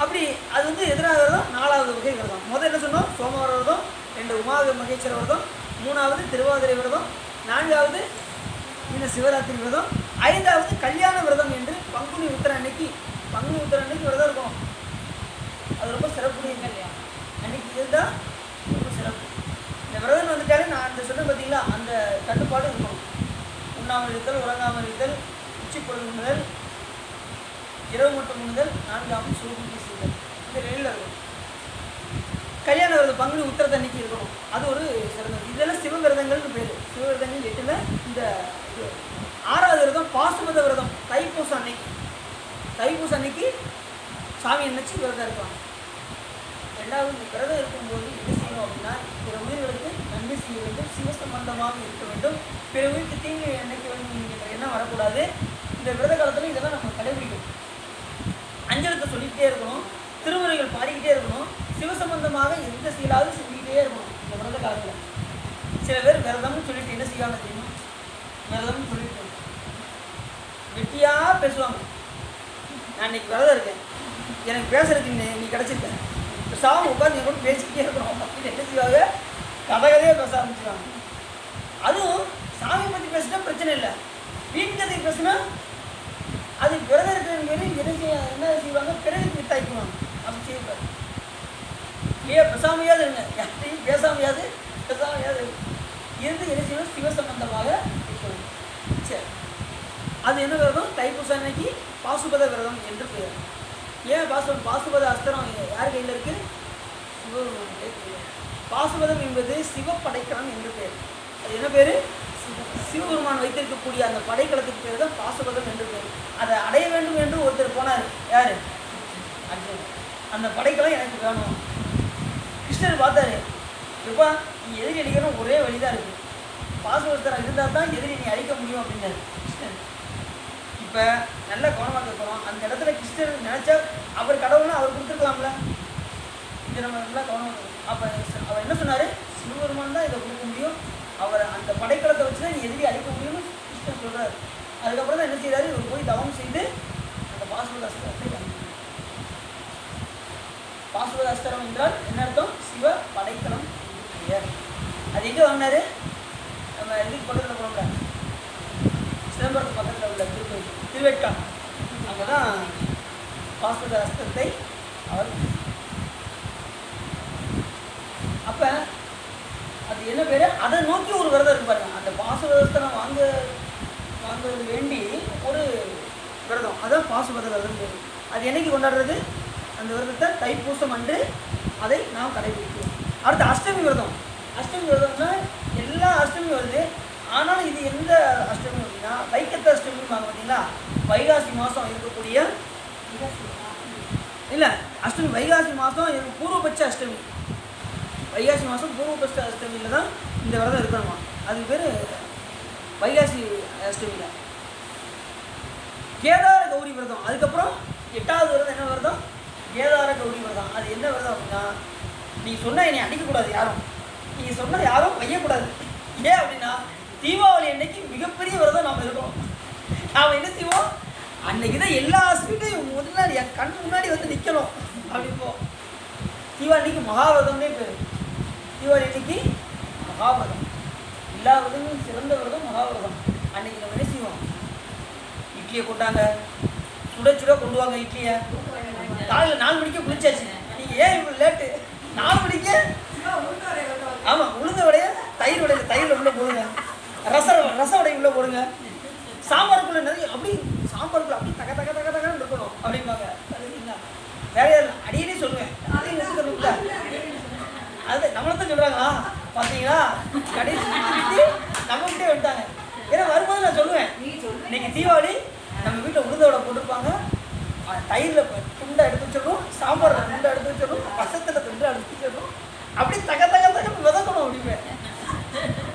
அப்படி அது எதிராக விரதம் 4வது வகை விரதம். முதல் என்ன சொன்னோம், சோமவார விரதம். 2 உமா மகேஸ்வர விரதம். 3வது திருவாதிரை விரதம். 4வது இந்த சிவராத்திரி விரதம். 5வது கல்யாண விரதம் என்று பங்குனி உத்திர அன்னைக்கு விரதம் இருக்கும். அது ரொம்ப சிறப்புடைய கல்யாணம் அன்னைக்கு இதுதான் ரொம்ப சிறப்பு. இந்த விரதம் வந்துட்டாலே நான் அந்த சொன்ன பார்த்தீங்களா, அந்த கட்டுப்பாடு இருக்கணும். உண்ணாமல் இருத்தல், உறங்காமல் இருத்தல், உச்சி பொழுது உண்ணுதல், இரவு மட்டும் உண்ணுதல், 4 யாமம் சிவபூஜை செய்தல், இந்த நிலையில் இருக்கும். கல்யாண விரதம் பங்குனி உத்திரத்தை அன்னைக்கு இருக்கணும். அது ஒரு சிறந்தது. இதெல்லாம் சிவவிரதங்கள்னு பேர். சிவவிரதங்கள் 8ல் இந்த 6வது விரதம் பாசுபத விரதம். தைப்பூசம் அன்னைக்கு சாமி நினைச்சு விரதம் இருப்பாங்க. 2வது விரதம் இருக்கும்போது என்ன செய்யணும் அப்படின்னா, பிற உயிர்களுக்கு நன்மை செய்ய வேண்டும், சிவசம்பந்தமாக இருக்க வேண்டும், பிற உயிருக்கு தீங்கு நினைக்க வேண்டும் என்கிற எண்ணம் வரக்கூடாது. இந்த விரத காலத்தில் இதெல்லாம் நம்ம கடைபிடிக்கணும். அஞ்சலத்தை சொல்லிக்கிட்டே இருக்கணும், திருமுறைகள் பாடிக்கிட்டே இருக்கணும், சிவசம்பந்தமாக எந்த செயலாவது செஞ்சுக்கிட்டே இருக்கணும் இந்த விரத காலத்தில். சில பேர் விரதம்னு சொல்லிட்டு என்ன செய்வாங்க தெரியுமா, விரதம்னு சொல்லிட்டு வெட்டியாக பேசுவாங்க. நான் இன்னைக்கு விரதம் இருக்கேன், எனக்கு பேசுறதுக்கு நீ கிடச்சிருக்கேன், பேசாமல் உட்காந்து என் கூட பேசிக்கிட்டே இருக்கணும் அப்படின்னு என்ன செய்வாங்க, கதையே பேச ஆரம்பிச்சுவாங்க. அதுவும் சாமி பற்றி பேசினா பிரச்சனை இல்லை, வீண் கதை பேசுனா அது விரதம் இருக்கிற என்ன செய்வாங்க, பிறகு வித்தாய்க்குவாங்க. அப்படி செய்வாங்க. இல்லையா, பேசாமையாவது இருங்க, யார்ட்டையும் பேசாமையாது இருந்து என்ன செய்யணும், சிவசம்பந்தமாக இருக்கணும். சரி, அது என்ன விரதம், தைப்பூச அன்னைக்கு பாசுபத விரதம் என்று பெயர். ஏன் பாசுபத அஸ்திரம் யார் கையில் இருக்கு? பாசுபதம் என்பது சிவப்படைக்கலம் என்று பேர். அது என்ன பேர்? சிவபெருமான் வைத்திருக்கக்கூடிய அந்த படைக்கலத்துக்கு பேர் தான் பாசுபதம் என்று பேர். அதை அடைய வேண்டும் என்று ஒருத்தர் போனார். யார்? அர்ஜுனன். அந்த படைக்கலம் எனக்கு வேணும். கிருஷ்ணர் பார்த்தாரு, எப்பா நீ எதிரி அடிக்கணும் ஒரே வழிதான் இருக்கு, பாசுபதம் இருந்தால் தான் எதிரி நீ அழிக்க முடியும் அப்படின்னாரு கிருஷ்ணர். இப்போ நல்ல கவனமாக இருக்கணும். அந்த இடத்துல கிருஷ்ணர் நினச்சா அவர் கடவுள்னா அவர் கொடுத்துருக்கலாம்ல. இது நம்ம நல்லா கவனமாக. அப்போ அவர் என்ன சொன்னார்? சிவபெருமான் தான் இதை கொடுக்க முடியும், அவர் அந்த படைக்கலத்தை வச்சு தான் நீ எதிரி அழிக்க முடியும்னு கிருஷ்ணர் சொல்கிறார். அதுக்கப்புறம் தான் என்ன செய்கிறாரு? இவர் போய் தவம் செய்து அந்த பாசுபத அஸ்திரத்தை வாங்கினார். பாசுபத அஸ்திரம் என்றால் என்ன அர்த்தம்? சிவ படைக்கலம் பெயர். அது எங்கே வாங்கினாரு? நம்ம இதுக்கு பக்கத்தில் போனோம்ல, சிதம்பரத்து பக்கத்தில் உள்ள திருவேட்காடு, அங்கே தான் பாசுபத அஸ்திரத்தை அவர். அப்போ அது என்ன பேர்? அதை நோக்கி ஒரு விரதம் இருக்கு பாருங்க. அந்த பாசுபதஸ்திரம் வாங்குறது வேண்டி ஒரு விரதம், அதான் பாசுபத விரதம் பேர். அது என்னைக்கு கொண்டாடுறது? அந்த விரதத்தை தைப்பூசம் அன்று அதை நாம் கடைபிடிக்கிறோம். அடுத்து அஷ்டமி விரதம். அஷ்டமி விரதம்னா எல்லா அஷ்டமியும் வருது. ஆனாலும் இது எந்த அஷ்டமி அப்படின்னா வைக்கத்த அஷ்டமி பார்த்தீங்களா? வைகாசி மாதம் இருக்கக்கூடிய இல்லை அஷ்டமி, வைகாசி மாதம் பூர்வபட்ச அஷ்டமி. வைகாசி மாதம் பூர்வபட்ச அஷ்டமியில் தான் இந்த விரதம் இருக்கணுமா. அதுக்கு பேர் வைகாசி அஷ்டமியில். கேதார கௌரி விரதம். அதுக்கப்புறம் 8வது விரதம் என்ன விரதம்? கேதார கௌரி விரதம். அது என்ன விரதம் அப்படின்னா, நீ சொன்னால் என்னை அடிக்கக்கூடாது யாரும், நீங்கள் சொன்னால் யாரும் வையக்கூடாது. ஏன் அப்படின்னா தீபாவளி அன்னைக்கு மிகப்பெரிய விரதம் நாம் இருக்கோம். நாம் என்ன செய்வோம்? அன்னைக்கு தான் எல்லா ஸ்வீட்டையும் முன்னாடி என் கண் முன்னாடி வந்து நிற்கணும் அப்படிப்போ. தீபாவளி அன்னைக்கு மகாவிரதம்னே பேர். தீபாவளி அன்னைக்கு மகாவிரதம். எல்லா விரதமும் சிறந்த விரதம் மகாவிரதம். அன்னைக்கு நம்ம என்ன செய்வோம்? இட்லியை கொண்டாங்க, சுட சுட கொண்டு வாங்க இட்லியை. காலையில் 4 மணிக்கு குளிச்சாச்சு, நீங்கள் ஏன் இவ்வளோ லேட்டு? 4 மணிக்கு ஆமாம் உளுந்த வடைய தயிர் வடையில் தயிரில் உள்ளே போடுங்க, ரச வடை உள்ளே போடுங்க, சாம்பாருக்குள்ளே நிறைய அப்படி சாம்பாருக்குள்ள அப்படி தக தக தக தகன்னு இருக்கணும் அப்படிம்பாங்க. வேற அடியே சொல்லுவேன், அதையும் நிறுத்தணும்ல. அது நம்மளை தான் சொல்கிறாங்களா பார்த்தீங்களா? கடைசி நம்மகிட்டே வந்துட்டாங்க. ஏன்னா வரும்போது நான் சொல்லுவேன், இன்னைக்கு தீபாவளி நம்ம வீட்டில் உளுந்த வடை போட்டிருப்பாங்க, தயிரில் துண்டை எடுத்து வச்சிடணும், சாம்பாரில் துண்டை எடுத்து வச்சிடணும், ரசத்தில் துண்டை எடுத்து வச்சிடணும், அப்படி தக தக தகன்னு விதக்கணும் அப்படிப்பேன்.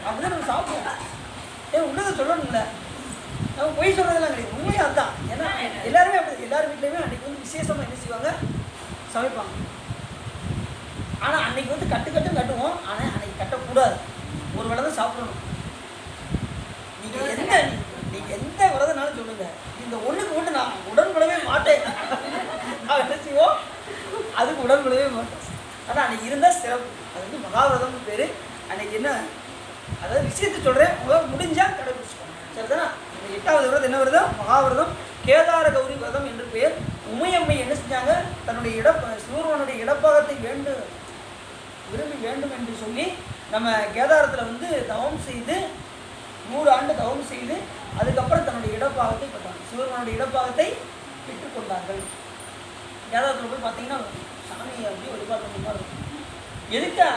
அப்படிதான் நம்ம சாப்பிடுவோம். ஏன் உள்ளதை சொல்லணும்ல, நம்ம பொய் சொல்கிறதெல்லாம் கிடையாது, உண்மையாக அதுதான். ஏன்னா எல்லாருமே அப்படி, எல்லார் வீட்லேயுமே அன்றைக்கி வந்து விசேஷமாக என்ன செய்வாங்க? சமைப்பாங்க. ஆனால் அன்றைக்கி வந்து கட்டும் கட்டுவோம், ஆனால் அன்றைக்கி கட்டக்கூடாது, ஒரு வேளை தான் சாப்பிடணும். நீங்கள் எந்த விரதனாலும் சொல்லுங்கள், இந்த ஒன்றுக்கு மட்டும் நான் உடன்படவே மாட்டேன் என்ன செய்வோம்? அதுக்கு உடன்படவே மாட்டேன். ஆனால் அன்றைக்கி இருந்தால் சிறப்பு. அது வந்து மகாவிரதம்னு பேர். அன்றைக்கி என்ன, அதாவது விஷயத்தை சொல்கிறேன், உங்களால் முடிஞ்சால் கடைபிடிச்சிக்கோங்க, சரிதானா? இந்த 8வது விரதம் என்ன விரதம்? மகாவிரதம். கேதார கௌரி விரதம் என்று பெயர். உமையம்மை என்ன செஞ்சாங்க? தன்னுடைய சிவபெருமானுடைய இடப்பாகத்தை விரும்பி வேண்டும் என்று சொல்லி நம்ம கேதாரத்தில் வந்து தவம் செய்து 100 ஆண்டு தவம் செய்து அதுக்கப்புறம் தன்னுடைய இடப்பாகத்தை பெற்றாங்க. சிவபெருமானுடைய இடப்பாகத்தை பெற்றுக்கொண்டார்கள். கேதாரத்தில் போய் பார்த்தீங்கன்னா சாமியை அப்படி வழிபாடு பண்ண மாதிரி இருக்கும். எதுக்கு?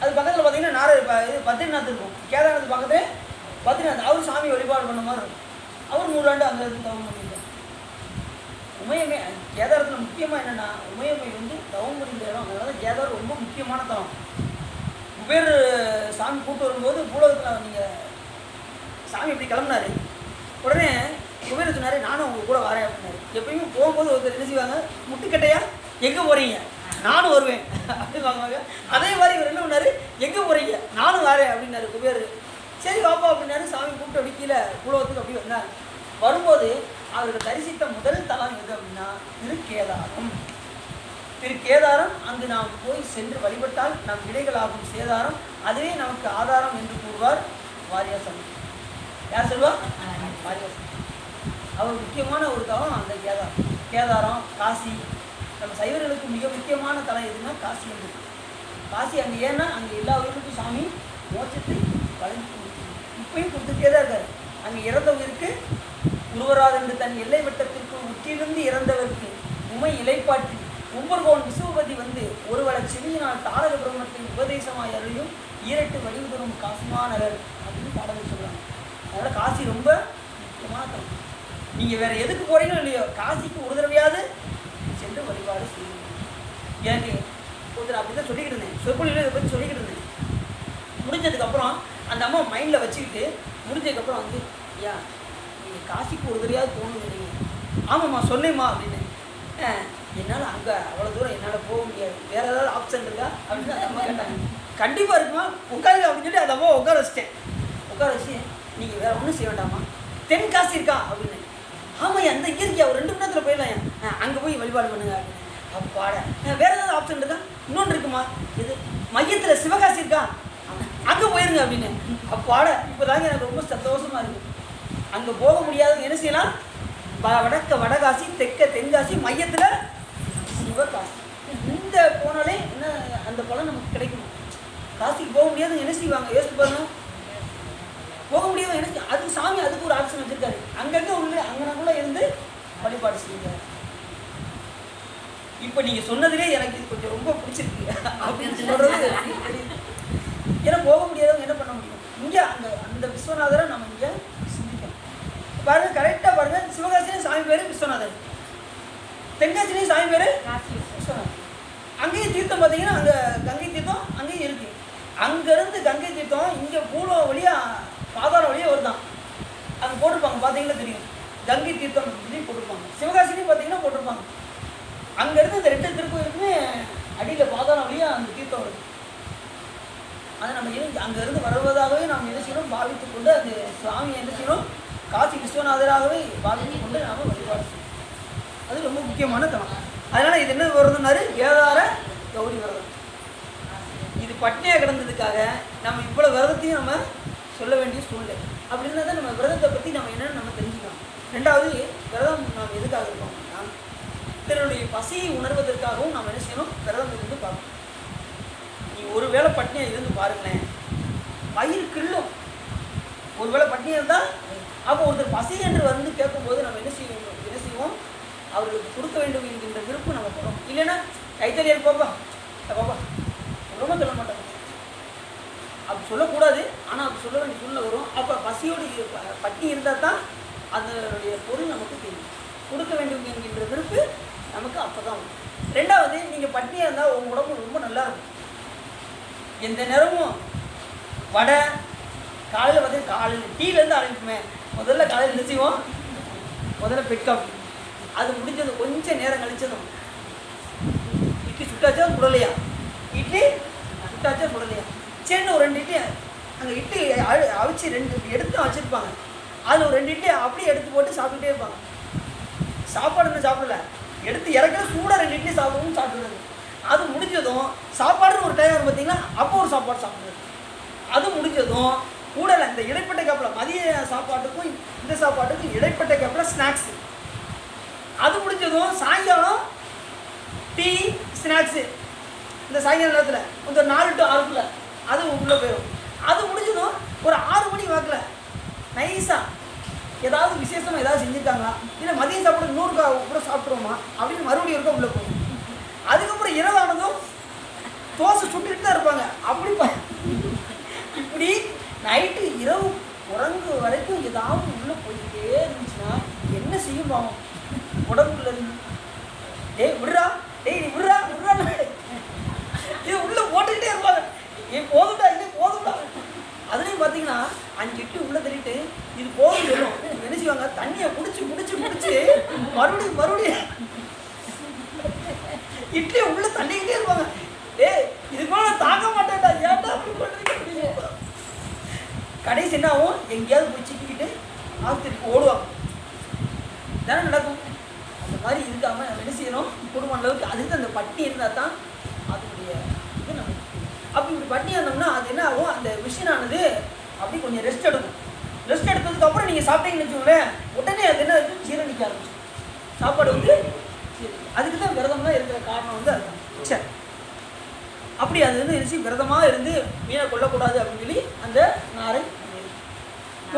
அது பக்கத்தில் பார்த்தீங்கன்னா இது பத்ரிநாத் இருக்கும். கேதாரத்துக்கு பக்கத்தில் பத்ரிநாத், அவர் சாமி வழிபாடு பண்ண மாதிரி இருக்கும். அவர் 100 ஆண்டு அங்கே இருந்து தவம் பண்ணியிருக்கார். உமையம்மை கேதாரத்தில் முக்கியமாக என்னென்னா, உமையம்மை வந்து தவம் புரிந்த இடம். அதனால கேதாரம் ரொம்ப முக்கியமான தவம். குபேர் சாமி கூட்டு வரும்போது பூலகத்தில் நீங்கள் சாமி இப்படி கிளம்புனாரு, உடனே குபேர் சொன்னார், நானும் உங்கள் கூட வரேன் அப்படின்னாரு. எப்பயுமே போகும்போது ஒருத்தர் என்ன செய்வாங்க? முட்டுக்கட்டையா எங்கே போகிறீங்க? நானும் வருவேன் அப்படின்னு வாங்குவாங்க. அதே மாதிரி இவர் என்ன பண்ணார்? எங்கே போகிறீங்க? நானும் வரேன் அப்படின்னாரு குபேர். சரி வாப்பா அப்படின்னாரு. சாமி கூப்பிட்டு அப்படி கீழே பூலகத்துக்கு அப்படி வந்தார். வரும்போது அவருக்கு தரிசித்த முதல் தலம் எது அப்படின்னா திருக்கேதாரம். திருக்கேதாரம். அங்கு நாம் போய் சென்று வழிபட்டால் நம் விடைகளாகும் சேதாரம், அதுவே நமக்கு ஆதாரம் என்று கூறுவார் வாரியார். யார் சொல்லுவார்? வாரியார். அவர் முக்கியமான ஒரு தலம் அந்த கேதாரம். காசி. நம்ம சைவர்களுக்கு மிக முக்கியமான தலம் எதுன்னா காசி என்று. காசி அங்கே ஏன்னா அங்கே எல்லா உயிருக்கும் சாமி மோட்சத்தை வழங்கி கொடுக்கணும். இப்பயும் கொடுத்துட்டே தான் இருக்காரு. அங்கே இறந்தவருக்கு உருவராது என்று தன் எல்லை வட்டத்திற்கு உற்றிலிருந்து இறந்தவருக்கு இவை இலைப்பாற்றி உம்பர்கோன் விசுவபதி வந்து ஒருவளை செவியினால் தாரக பிரம்மத்தின் உபதேசமாய் அருளியும் ஈரட்டு வடிவு தரும் காசிமாநகர் அப்படின்னு பாடல் சொல்கிறாங்க. அதனால் காசி ரொம்ப முக்கியமான தலம். நீங்கள் வேறு எதுக்கு போகிறீங்களோ இல்லையோ காசிக்கு ஒரு தடவையாவது சென்று வழிபாடு செய்யணும். எனக்கு ஒருத்தர் அப்படி தான் சொல்லிக்கிட்டு இருந்தேன், சொற்பொழிவில் இதை பற்றி சொல்லிக்கிட்டு இருந்தேன். முடிஞ்சதுக்கப்புறம் அந்த அம்மா மைண்டில் வச்சுக்கிட்டு முடிஞ்சதுக்கப்புறம் வந்து ஐயா நீங்கள் காசிக்கு ஒரு தடவையாவது போகணுங்க. நீங்கள் ஆமாம்மா சொன்னேம்மா அப்படின்னு. என்னால் அங்கே அவ்வளோ தூரம் என்னால் போக முடியாது, வேறு ஏதாவது ஆப்ஷன் இருக்கா அப்படின்னு அந்த அம்மா கேட்டாங்க. கண்டிப்பாக இருக்குமா, உட்காருங்க அப்படின்னு சொல்லி அந்த அம்மா உட்கார வச்சிட்டேன். உட்கார வச்சு நீங்கள் வேறு ஒன்றும் செய்ய வேண்டாமா, தென்காசி இருக்கா அப்படின்னு. ஆமாம் அந்த இங்கே இருக்கியா, ஒரு 2 மணி நேரத்தில் போயிடலாம், அங்கே போய் வழிபாடு பண்ணுங்க அப்படின்னு. அப்பாட வேறு ஏதாவது ஆப்ஷன் இருக்கா, இன்னொன்று இருக்குமா, இது மையத்தில் சிவகாசி இருக்கா, அங்கே போயிருங்க அப்படின்னு. அப்பாட இப்போ தாங்க எனக்கு ரொம்ப சந்தோஷமாக இருக்குது. அங்கே போக முடியாத என்ன செய்யலாம், வடகாசி தெற்க தென்காசி மையத்தில் சிவகாசி. இந்த போனாலே என்ன அந்த பலன் நமக்கு கிடைக்கும். காசிக்கு போக முடியாது என்ன செய்வாங்க யோசிச்சு பாருங்க, போக முடியாது என்ன அது சாமி அதுக்கு ஒரு ஆப்ஷன் வச்சுருக்காரு. அங்கங்கே உள்ள அங்கனக்குள்ளே இருந்து வழிபாடு செய்யுங்க. இப்போ நீங்கள் சொன்னதுலேயே எனக்கு இது கொஞ்சம் ரொம்ப பிடிச்சிருக்கு அப்படின்னு சொல்கிறது. ஏன்னா போக முடியாதவங்க என்ன பண்ண முடியும், இங்கே அந்த விஸ்வநாதரை நம்ம இங்கே சிந்திக்கணும். பாருங்கள் கரெக்டாக பாருங்கள், சிவகாசிலையும் சாமி பேர் விஸ்வநாதர், தென்காசிலையும் சாமி பேர் விஸ்வநாதர். அங்கேயும் தீர்த்தம் பார்த்தீங்கன்னா அங்கே கங்கை தீர்த்தம் அங்கேயும் இருக்குது. அங்கேருந்து கங்கை தீர்த்தம் இங்கே பூலம் வழியாக பாதாள வழியாக வருதான், அங்கே போட்டிருப்பாங்க பார்த்தீங்கன்னா தெரியும், கங்கை தீர்த்தம் சொல்லி போட்டிருப்பாங்க. சிவகாசிலையும் பார்த்தீங்கன்னா போட்டிருப்பாங்க. அங்கேருந்து இந்த 2 திருக்கோயிலுக்குமே அடியில் பாதாள வழியாக அந்த தீர்த்தம் வருது. அதை நம்ம அங்கேருந்து வருவதாகவே நாம் என்ன செய்யணும் பாவித்து கொண்டு அந்த சுவாமியை என்ன செய்யணும் காசி விஸ்வநாதராகவே பாவித்து கொண்டு நாம் வழிபாடு செய்யணும். அது ரொம்ப முக்கியமான தலம். அதனால் இது என்ன விரதம்னாரு, கேதார கௌரி விரதம். இது பட்னியாக கிடந்ததுக்காக நம்ம இவ்வளோ விரதத்தையும் நம்ம சொல்ல வேண்டிய சூழ்நிலை. அப்படின்னா தான் நம்ம விரதத்தை பற்றி நம்ம என்னென்னு நம்ம தெரிஞ்சுக்கலாம். 2வது விரதம் நாம் எதுக்காக இருக்கோம்னா பிறருடைய பசியை உணர்வதற்காகவும் நாம் என்ன செய்யணும், விரதம் இருந்து பார்க்கணும். நீ ஒரு வேளை பட்னியாக இருந்து பாருங்களேன், வயிறு கிள்ளும். ஒரு வேளை பட்னியாக இருந்தால் அப்போ ஒருத்தர் பசி என்று வந்து கேட்கும்போது நம்ம என்ன செய்வோம், அவர்களுக்கு கொடுக்க வேண்டும் என்கின்ற விருப்பம் நம்ம போகிறோம். இல்லைன்னா கைத்தறியர் பாப்பா பாப்பா ரொம்ப சொல்ல மாட்டாங்க, அப்படி சொல்லக்கூடாது. ஆனால் அப்படி சொல்ல வேண்டிய சூழ்நிலை வரும். அப்போ பசியோடு பட்னி இருந்தால் தான் அதனுடைய பொருள் நமக்கு தெரியும், கொடுக்க வேண்டும் என்கின்ற விருப்பு நமக்கு அப்போ தான் வரும். 2வது நீங்கள் பட்னியாக இருந்தால் உங்கள் உடம்பு ரொம்ப நல்லா இருக்கும். எந்த நேரமும் வடை காலையில் பார்த்தீங்கன்னா காலையில் டீலேருந்து ஆரம்பிக்குமே, முதல்ல காலையில் என்ன செய்வோம், முதல்ல பெட் காஃபி. அது முடிஞ்சது கொஞ்சம் நேரம் கழிச்சதும் இட்லி சுட்டாச்சா சுடலையா, இட்லி சுட்டாச்சா சுடலையா, சின்ன ஒரு 2 இட்லி அங்கே இட்லி அவிச்சு 2 எடுத்து வச்சுருப்பாங்க. அதில் ஒரு 2 இட்லி அப்படியே எடுத்து போட்டு சாப்பிட்டுட்டே இருப்பாங்க. சாப்பாடு இன்னும் சாப்பிடல, எடுத்து இறக்கிற சூடாக 2 இட்லி சாப்பிடவும் சாப்பிடுறது. அது முடிஞ்சதும் சாப்பாடுன்னு ஒரு டைம் வரும் பார்த்தீங்களா, அப்போ ஒரு சாப்பாடு சாப்பிடுறது. அது முடிஞ்சதும் கூடல இந்த இடைப்பட்ட கேப்பில் மதிய சாப்பாட்டுக்கும் இந்த சாப்பாட்டுக்கும் இடைப்பட்ட கேப்பில் ஸ்நாக்ஸு. அது முடிஞ்சதும் சாயங்காலம் டீ ஸ்நாக்ஸு. இந்த சாயங்கால நேரத்தில் கொஞ்சம் 4 to 6 அது உள்ளே போயிடும். அது முடிஞ்சதும் ஒரு 6 மணி வாக்கில் நைஸாக ஏதாவது விசேஷமாக ஏதாவது செஞ்சுருக்காங்களா, இல்லை மதியம் சாப்பாடு 100 கூட சாப்பிட்ருவோமா அப்படின்னு மறுபடியும் இருக்க உள்ளே போகும். அதுக்கப்புறம் இரவானதும் தோசை சுட்டுக்கிட்டு தான் இருப்பாங்க. அப்படி இப்படி நைட்டு இரவு உறங்கு வரைக்கும் ஏதாவது உள்ளே போய்கிட்டே இருந்துச்சுன்னா என்ன செய்யும் பாவம் உடம்புல இருந்து, டேய் விடுறா, டேய் நீ விடுறா விடுறா, இது உள்ளே போட்டுக்கிட்டே இருப்பாங்க. ஏன் போதும்டா, இது போதும்டா. அதுலேயும் பார்த்தீங்கன்னா 5 இட்லி உள்ளே தள்ளிட்டு இது போதும் சொல்லும். என்ன செய்வாங்க, தண்ணியை குடிச்சு மறுபடியும் இட்லியை உள்ளே தள்ளிக்கிட்டே இருப்பாங்க. ஏய் இதுக்கு மேலே நான் தாங்க மாட்டேன்டா, ஏன்டா அப்படி பண்ணுறீங்க. கடைசி என்ன ஆகும், எங்கேயாவது போய் சிக்கிக்கிட்டு ஆஸ்பத்திரிக்கு ஓடுவாங்க. தானே நடக்கும். அந்த மாதிரி இருக்காமல் நம்ம என்ன செய்யணும், குடும்ப அளவுக்கு அதுக்கு அந்த பட்டி இருந்தால் தான் அதனுடைய இது நமக்கு. அப்படி இப்படி பட்டி இருந்தோம்னா அது என்ன ஆகும், அந்த மிஷினானது அப்படி கொஞ்சம் ரெஸ்ட் எடுக்கும். ரெஸ்ட் எடுத்ததுக்கப்புறம் நீங்கள் சாப்பிட்டீங்கன்னு வச்சுக்கோங்களேன், உடனே அது என்ன இருக்குது, ஜீரணிக்க ஆரம்பிச்சு சாப்பாடு வந்து அதுக்கு தான் விரதம்லாம் இருக்கிற காரணம் வந்து அதுதான். சரி, அப்படி அது வந்து என்ன விரதமாக இருந்து மீனை கொல்லக்கூடாது அப்படின்னு சொல்லி அந்த நாரை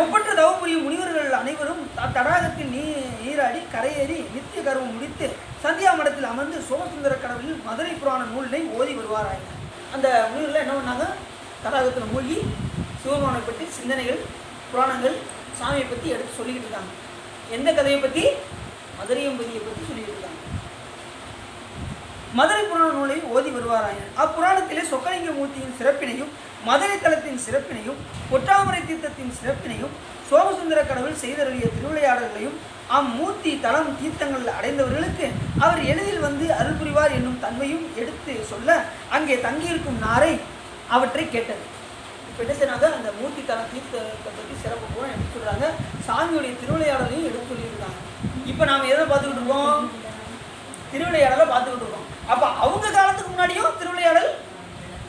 ஒப்பற்ற தவப்புரிய முனிவர்கள் அனைவரும் தடாகத்தில் நீராடி கரையேறி நித்திய கர்மம் முடித்து சந்தியா மடத்தில் மண்டபத்தில் அமர்ந்து சோமசுந்தர கடவுளில் மதுரை புராண நூலினை ஓதி வருவாராய். அந்த நூலில் என்ன பண்ணாங்க, தடாகத்தில் மூழ்கி சிவபெருமானை பற்றி சிந்தனைகள், புராணங்கள், சாமியை பற்றி எடுத்து சொல்லிக்கிட்டு இருக்காங்க. எந்த கதையை பற்றி? மதுரையம்பதியை பற்றி சொல்லிக்கிட்டு இருக்காங்க. மதுரை புராண நூலை ஓதி வருவாராயன். அப்புராணத்திலே சொக்கலிங்க மூர்த்தியின் சிறப்பினையும், மதுரை தலத்தின் சிறப்பினையும், ஒற்றாமரை தீர்த்தத்தின் சிறப்பினையும், சோமசுந்தர கடவுள் செய்தருளிய திருவிளையாடல்களையும், அம்மூர்த்தி தலம் தீர்த்தங்கள் அடைந்தவர்களுக்கு அவர் எளிதில் வந்து அருள் புரிவார் என்னும் தன்மையும் எடுத்து சொல்ல அங்கே தங்கியிருக்கும் நாரை அவற்றை கேட்டது. இப்போ என்ன செய்யறாங்க, அந்த மூர்த்தி தலம் தீர்த்தத்தை பற்றி சிறப்பு கூட எடுத்து சொல்கிறாங்க. சாமியுடைய திருவிளையாடலையும் எடுத்து சொல்லியிருக்காங்க. இப்போ நாம் எதை பார்த்துக்கிட்டு இருக்கோம்? திருவிளையாடலை பார்த்துக்கிட்டு இருக்கோம். அப்போ அவங்க காலத்துக்கு முன்னாடியும் திருவிளையாடல்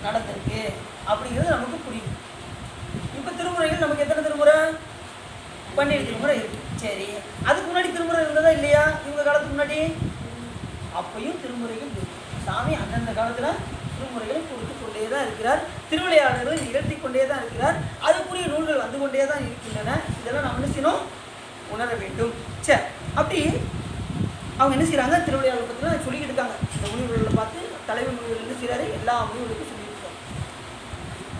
நடந்திருக்கு அப்படிங்கிறது நமக்கு புரியும். இப்போ திருமுறைகள் நமக்கு எத்தனை திருமுறை? 12 திருமுறை இருக்கு. சரி, அதுக்கு முன்னாடி திருமுறை இருந்ததா இல்லையா? இவங்க காலத்துக்கு முன்னாடி அப்பையும் திருமுறைகள் இருக்கு. சாமி அந்தந்த காலத்தில் திருமுறைகளை கொடுத்து கொண்டே தான் இருக்கிறார். திருவிளையாடல்களை நிகழ்த்தி கொண்டே தான் இருக்கிறார். அதுக்குரிய நூல்கள் வந்து கொண்டே தான் இருக்கின்றன. இதெல்லாம் நம்ம என்ன செய்யணும்? உணர வேண்டும். சரி, அப்படி அவங்க என்ன செய்கிறாங்க, திருவிளையாடல் பற்றிலாம் சொல்லிக்கிட்டு இருக்காங்க. இந்த முனிவர்களை பார்த்து தலைவர் முனிவர் என்ன செய்கிறாரு, எல்லா முனிவர்களுக்கும் சொல்லிட்டு இருக்காங்க.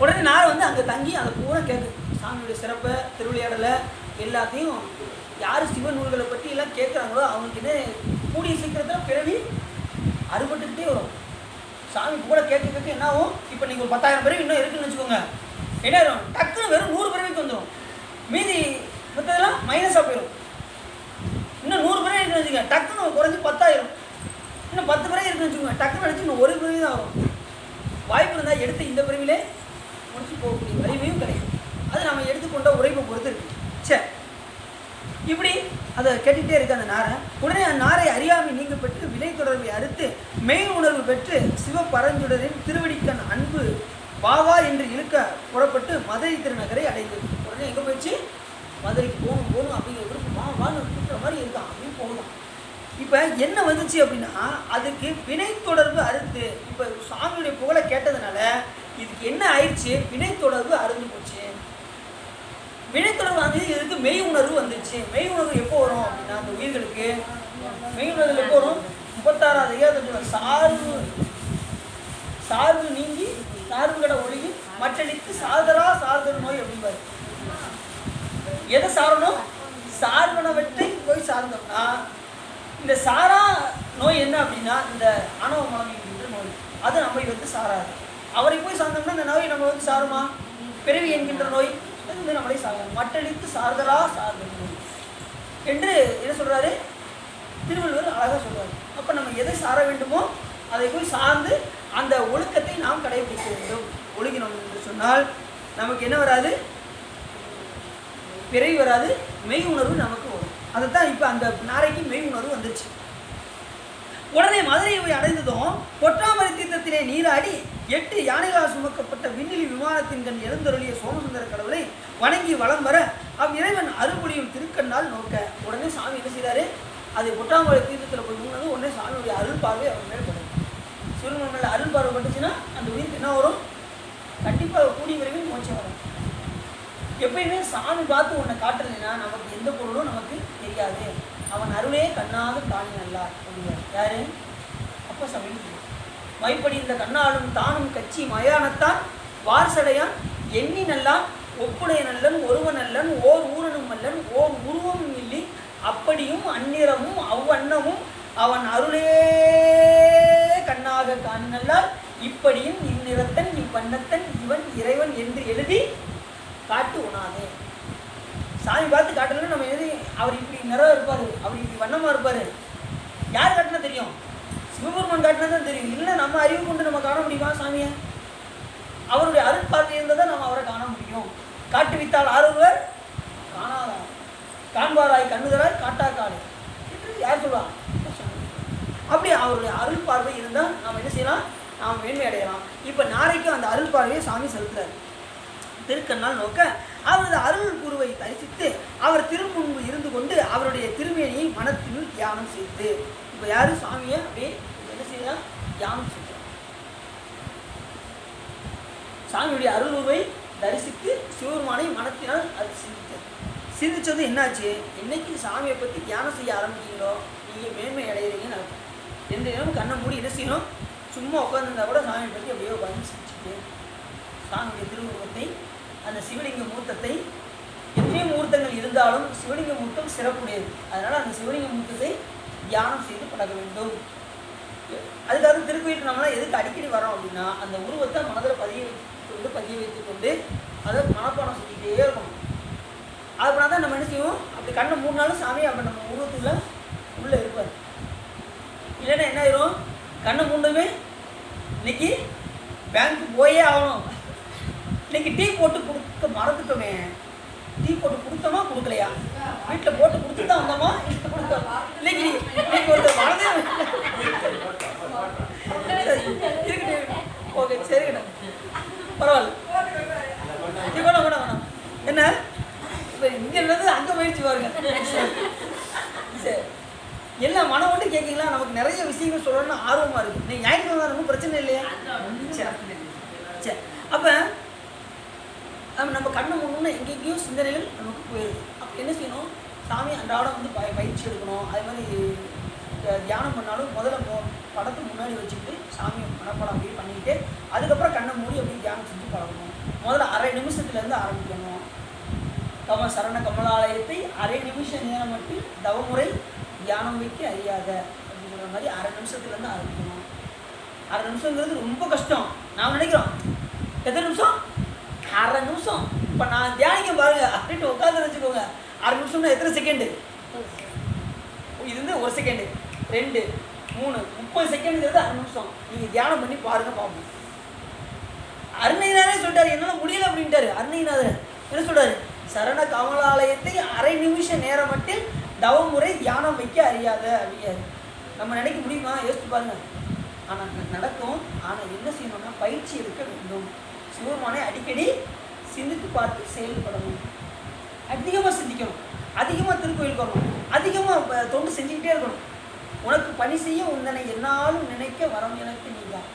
உடனே நான் வந்து அங்கே தங்கி அதை பூரா கேட்குது. சாமியுடைய சிறப்பை, திருவிளையாடலை எல்லாத்தையும் யார் சிவ நூல்களை பற்றி எல்லாம் கேட்குறாங்களோ அவங்களுக்கு கூடிய சீக்கிரத்தில் பிறவி அறுபட்டுக்கிட்டே வரும். சாமி கூட கேட்க கேட்க என்ன ஆகும்? இப்போ நீங்கள் ஒரு 10,000 பிறவி இன்னும் இருக்குன்னு வச்சுக்கோங்க. என்ன ஆயிரும்? டக்குன்னு வெறும் 100 பிறவிக்கு வந்துடும். மீதி மற்றதெல்லாம் மைனஸாக போயிடும். இன்னும் 100 பிறவி இருக்குன்னு வச்சுக்கோங்க, டக்குன்னு குறைஞ்சி 10,000. இன்னும் 10 பிறவி இருக்குன்னு வச்சுக்கோங்க, டக்குன்னு நினச்சி இன்னும் 1 பிறவி தான் வரும். வாய்ப்பு இருந்தால் எடுத்து இந்த பிறவிலே முடிச்சு போகக்கூடிய வலிமையும் கிடைக்கும். அது நம்ம எடுத்துக்கொண்ட உரைப்பை பொறுத்து இருக்கு. சரி, இப்படி அதை கேட்டுகிட்டே இருக்கு அந்த நாரை. உடனே அந்த நாரை அறியாமை நீங்க பெற்று வினை தொடர்பை அறுத்து மெய் உணர்வு பெற்று சிவபரஞ்சுடரின் திருவடிக்கண் அன்பு வாவா என்று இழுக்க புறப்பட்டு மதுரை திருநகரை அடைந்தது. உடனே எங்கே போயிடுச்சு? மதுரைக்கு போகணும் அப்படிங்கிற விருப்பம் வான்னு கூட்டுற மாதிரி இருக்கான் அப்படின்னு போகலாம். இப்போ என்ன வந்துச்சு அப்படின்னா, அதுக்கு வினை தொடர்பு அறுத்து, இப்போ சாமியுடைய புகழை கேட்டதுனால இதுக்கு என்ன ஆயிடுச்சு? வினை தொடர்பு அறுந்து போச்சு. வினைத்தொடர்பு வந்து இதுக்கு மெய் உணர்வு வந்துச்சு. மெய் உணர்வு எப்போ வரும் அப்படின்னா, அந்த உயிர்களுக்கு மெய் உணர்வு எப்போ வரும்? 36வது அதிகாரத்தில் சார்பு நீங்கி சார்பு கடை ஒழுகி மற்றடித்து சாதரா சார்தல் நோய் அப்படிம்பாரு. எதை சாரணும்? சார்பனவற்றை போய் சார்ந்தோம்னா இந்த சாரா நோய் என்ன அப்படின்னா, இந்த ஆணவ மனம் என்கின்ற நோய், அது நம்மை வந்து சாராது. அவரை போய் சார்ந்தோம்னா இந்த நோய் நம்ம வந்து சாருமா? பிறவி என்கின்ற நோய் வந்து நம்மளை சாகும். மற்றடித்து சார்தலா சார்தல் நோய் என்று என்ன சொல்றாரு திருவள்ளுவர் அழகாக சொல்றாரு. அப்போ நம்ம எதை சார வேண்டுமோ அதை போய் சார்ந்து அந்த ஒழுக்கத்தை நாம் கடைபிடிக்க வேண்டும். ஒழுகினோம் என்று சொன்னால் நமக்கு என்ன வராது? பிறவி வராது, மெய் உணர்வு நமக்கு வரும். அதைத்தான் இப்போ அந்த நாரைக்கு மெய் உணர்வு வந்துருச்சு. உடனே மதுரையை அடைந்ததும் ஒற்றாமரை தீர்த்தத்திலே நீராடி 8 யானைகளால் சுமக்கப்பட்ட விண்ணிலி விமானத்தின் கண் எழுந்தருளிய சோமசுந்தர கடவுளை வணங்கி வலம் வர இறைவன் அருள்புரியும் திருக்கண்ணால் நோக்க. உடனே சாமி என்ன செய்தாரு? அது ஒற்றாமரை தீர்த்தத்தில் போய் முன்னது உடனே சாமியுடைய அருள் பார்வை அவர் மேல் படும். சிவன் மேலே அருள் பார்வை பட்டுச்சுன்னா அந்த உயிருக்கு என்ன வரும்? கண்டிப்பாக கூடிய விரைவில் மோட்சம் வரும். எப்பயுமே சாமி பார்த்து உன்னை காட்டலைன்னா நமக்கு எந்த பொருளும் நமக்கு தெரியாது. அவன் அருளே கண்ணாக காணி நல்லார் அப்படிங்கிறார். யாரு? அப்போ சமையல் மைப்படி இந்த கண்ணாலும் தானும் கட்சி மயானத்தான் வார்சடையான் எண்ணி நல்லான் ஒப்புடைய நல்லன் ஒருவன் நல்லன் ஓர் ஊரனும் அல்லன் ஓர் உருவமும் இல்லை அப்படியும் அந்நிறமும் அவ்வண்ணமும் அவன் அருளே கண்ணாக காணி நல்லார் இப்படியும் இந்நிறத்தன் இவ்வண்ணத்தன் இவன் இறைவன் என்று எழுதி காட்டு உணாதே. சாமி பார்த்து காட்டலன்னு நம்ம எழுதி அவர் இப்படி நிறம் இருப்பார், அவர் இப்படி வண்ணமாக இருப்பார், யார் காட்டினா தெரியும்? சிவபெருமான் காட்டினா தான் தெரியும். இல்லை நம்ம அறிவு கொண்டு நம்ம காண முடியுமா சாமியை? அவருடைய அருட்பார்வை இருந்தால் தான் நம்ம அவரை காண முடியும். காட்டு வித்தால் ஆறுவர் காணாதான் காண்பாராய் கண்ணுதராய் காட்டா காடு என்று யார் சொல்லுவா? அப்படி அவருடைய அருள் பார்வை இருந்தால் நாம் என்ன செய்யலாம்? நாம் மேன்மை அடையலாம். இப்போ நாளைக்கும் அந்த அருள் பார்வையை சாமி செலுத்துறாரு. திருக்கண்ணால் நோக்க அவரது அருள் குருவை தரிசித்து அவர் திருமுன்பு இருந்து கொண்டு அவருடைய திருமேனியை மனத்தில் தியானம் செய்து. இப்போ யாரும் சாமியை அப்படியே என்ன செய்யலாம்? தியானம் செய்யலாம். சாமியுடைய அருள் குருவை தரிசித்து சிவபெருமானை மனத்தினால் அது சிந்திச்சது என்னாச்சு? என்னைக்கு சாமியை பற்றி தியானம் செய்ய ஆரம்பிச்சீங்களோ நீங்கள் மேன்மை அடைகிறீங்கன்னு அர்த்தம். 2 நேரம் கண்ணை மூடி என்ன செய்யணும், சும்மா உட்காந்துருந்தா கூட சாமியை பற்றி அப்படியே உட்காந்து சிரிச்சுட்டு சாமியுடைய திருவுருவத்தை, அந்த சிவலிங்க மூர்த்தத்தை, எத்தனையோ மூர்த்தங்கள் இருந்தாலும் சிவலிங்க மூர்த்தம் சிறப்புடையது. அதனால் அந்த சிவலிங்க மூர்த்தத்தை தியானம் செய்து பழக வேண்டும். அதுக்காக திருக்கோயிலுக்கு நம்மளாம் எதுக்கு அடிக்கடி வரோம் அப்படின்னா, அந்த உருவத்தை மனதில் பதிய வைத்து கொண்டு அதை மனப்பாடம் சொல்லிக்கிட்டே இருக்கணும். அப்படின்னா தான் நம்ம என்ன செய்வோம், அப்படி கண்ணை 3 நாளும் சாமி அப்போ நம்ம உருவத்துக்குள்ள உள்ளே இருப்பார். இல்லைன்னா என்ன ஆயிரும், கண்ணை மூண்டுமே இன்னைக்கு பேங்க்கு போயே ஆகணும், இன்னைக்கு டீ போட்டு கொடுக்க மறந்துட்டோமே, டீ போட்டு கொடுத்தோமா கொடுக்கலையா, வீட்டில் போட்டு கொடுத்து தான் வந்தோமா இல்லை கொடுத்தோம், இன்னைக்கு ஒருத்தர் மறந்தே இருக்கட்டும். ஓகே சரிங்கண்ணா, பரவாயில்ல. வேணாம் வேணாம் வேணாம், என்ன இப்போ இங்கே இருந்தது அங்கே முயற்சி பாருங்க. சரி, எல்லாம் மனம் கொண்டு கேட்கீங்களா? நமக்கு நிறைய விஷயங்கள் சொல்லணும்னு ஆர்வமாக இருக்குது. நீங்கள் ஞாயிற்றுக்கிழமை ஒன்றும் பிரச்சனை இல்லையா? சரி சரி. அப்போ நம்ம கண்ணை முன்னே எங்கெங்கேயோ சிந்தனைகள் நமக்கு போயிடுது. அப்போ என்ன செய்யணும், சாமி அன்றாடம் வந்து பயிற்சி எடுக்கணும். அதே மாதிரி தியானம் பண்ணாலும் முதல்ல படத்துக்கு முன்னாடி வச்சுக்கிட்டு சாமியை மனப்பாடம் அப்படியே பண்ணிக்கிட்டு அதுக்கப்புறம் கண்ணை மூடி அப்படியே தியானம் செஞ்சு பழகணும். முதல்ல அரை நிமிஷத்துலேருந்து ஆரம்பிக்கணும். சரண கமலாலயத்தை அரை நிமிஷ நேரம் மட்டும் தவமுறை தியானம் வைக்க அறியாத அப்படிங்கிற மாதிரி அரை நிமிஷத்துலேருந்து ஆரம்பிக்கணும். அரை நிமிஷங்கிறது ரொம்ப கஷ்டம். நாம் நினைக்கிறோம் எத்தனை நிமிஷம், அரை நிமிஷம். இப்போ நான் தியானிக்க பாருங்க அப்படின்ட்டு உட்காந்து வச்சுக்கோங்க. அரை நிமிஷம்னா எத்தனை செகண்டு, இது வந்து 1 செகண்டு 2 3 30 செகண்டுங்கிறது அரை நிமிஷம். நீங்கள் தியானம் பண்ணி பாருங்க பார்ப்போம். அருணைநாதரே சொல்லிட்டாரு, என்னால் முடியலை அப்படின்ட்டாரு. அருணைநாதர் என்ன சொல்றாரு, சரண கமலாலயத்தை அரை நிமிஷ நேரம் மட்டும் தவமுறை தியானம் வைக்க அறியாத அப்படியாது. நம்ம நினைக்க முடியுமா? யோசிச்சு பாருங்க. ஆனால் நடக்கும். ஆனால் என்ன செய்யணும்னா பயிற்சி எடுக்க வேண்டும். சிவபெருமானை அடிக்கடி சிந்தித்து பார்த்து செயல்படணும். அதிகமாக சிந்திக்கணும், அதிகமாக திருக்கோயிலுக்கு வரணும், அதிகமாக தொண்டு செஞ்சுக்கிட்டே இருக்கணும். உனக்கு பணி செய்ய உந்தனை என்னாலும் நினைக்க வரம் எனக்கு நீதான்.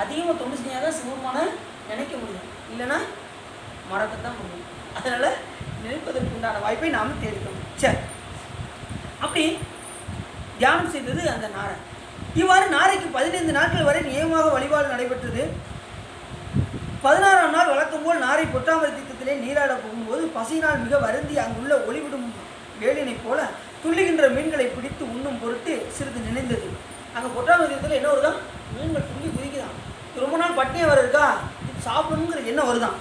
அதிகமாக தொண்டு செஞ்சால் தான் சிவபெருமானை நினைக்க முடியும், இல்லைன்னா மறக்கத்தான் முடியும். அதனால் நினைப்பதற்கு உண்டான வாய்ப்பை நாம் தேடிக்கணும். சரி, அப்படி தியானம் செய்தது அந்த நாரை. இவ்வாறு நாரைக்கு 15 நாட்கள் வரை நியமமாக வழிபாடு நடைபெற்றது. 16ஆம் நாள் வழக்கம் போல் நாரை பொற்றாமரை தீர்த்தத்திலே நீராட போகும்போது பசியினால் மிக வருந்தி அங்குள்ள ஒளிவிடும் வேலினை போல துள்ளுகின்ற மீன்களை பிடித்து உண்ணும் பொருட்டு சிறிது நினைந்தது. அங்கே பொற்றாமரை தீர்த்தத்தில் என்ன வருதான், மீன்கள் துள்ளி குதிக்குதான். ரொம்ப நாள் பட்டினியாக வர இருக்கா, சாப்பிடணுங்கிற எண்ணம் வருதான்.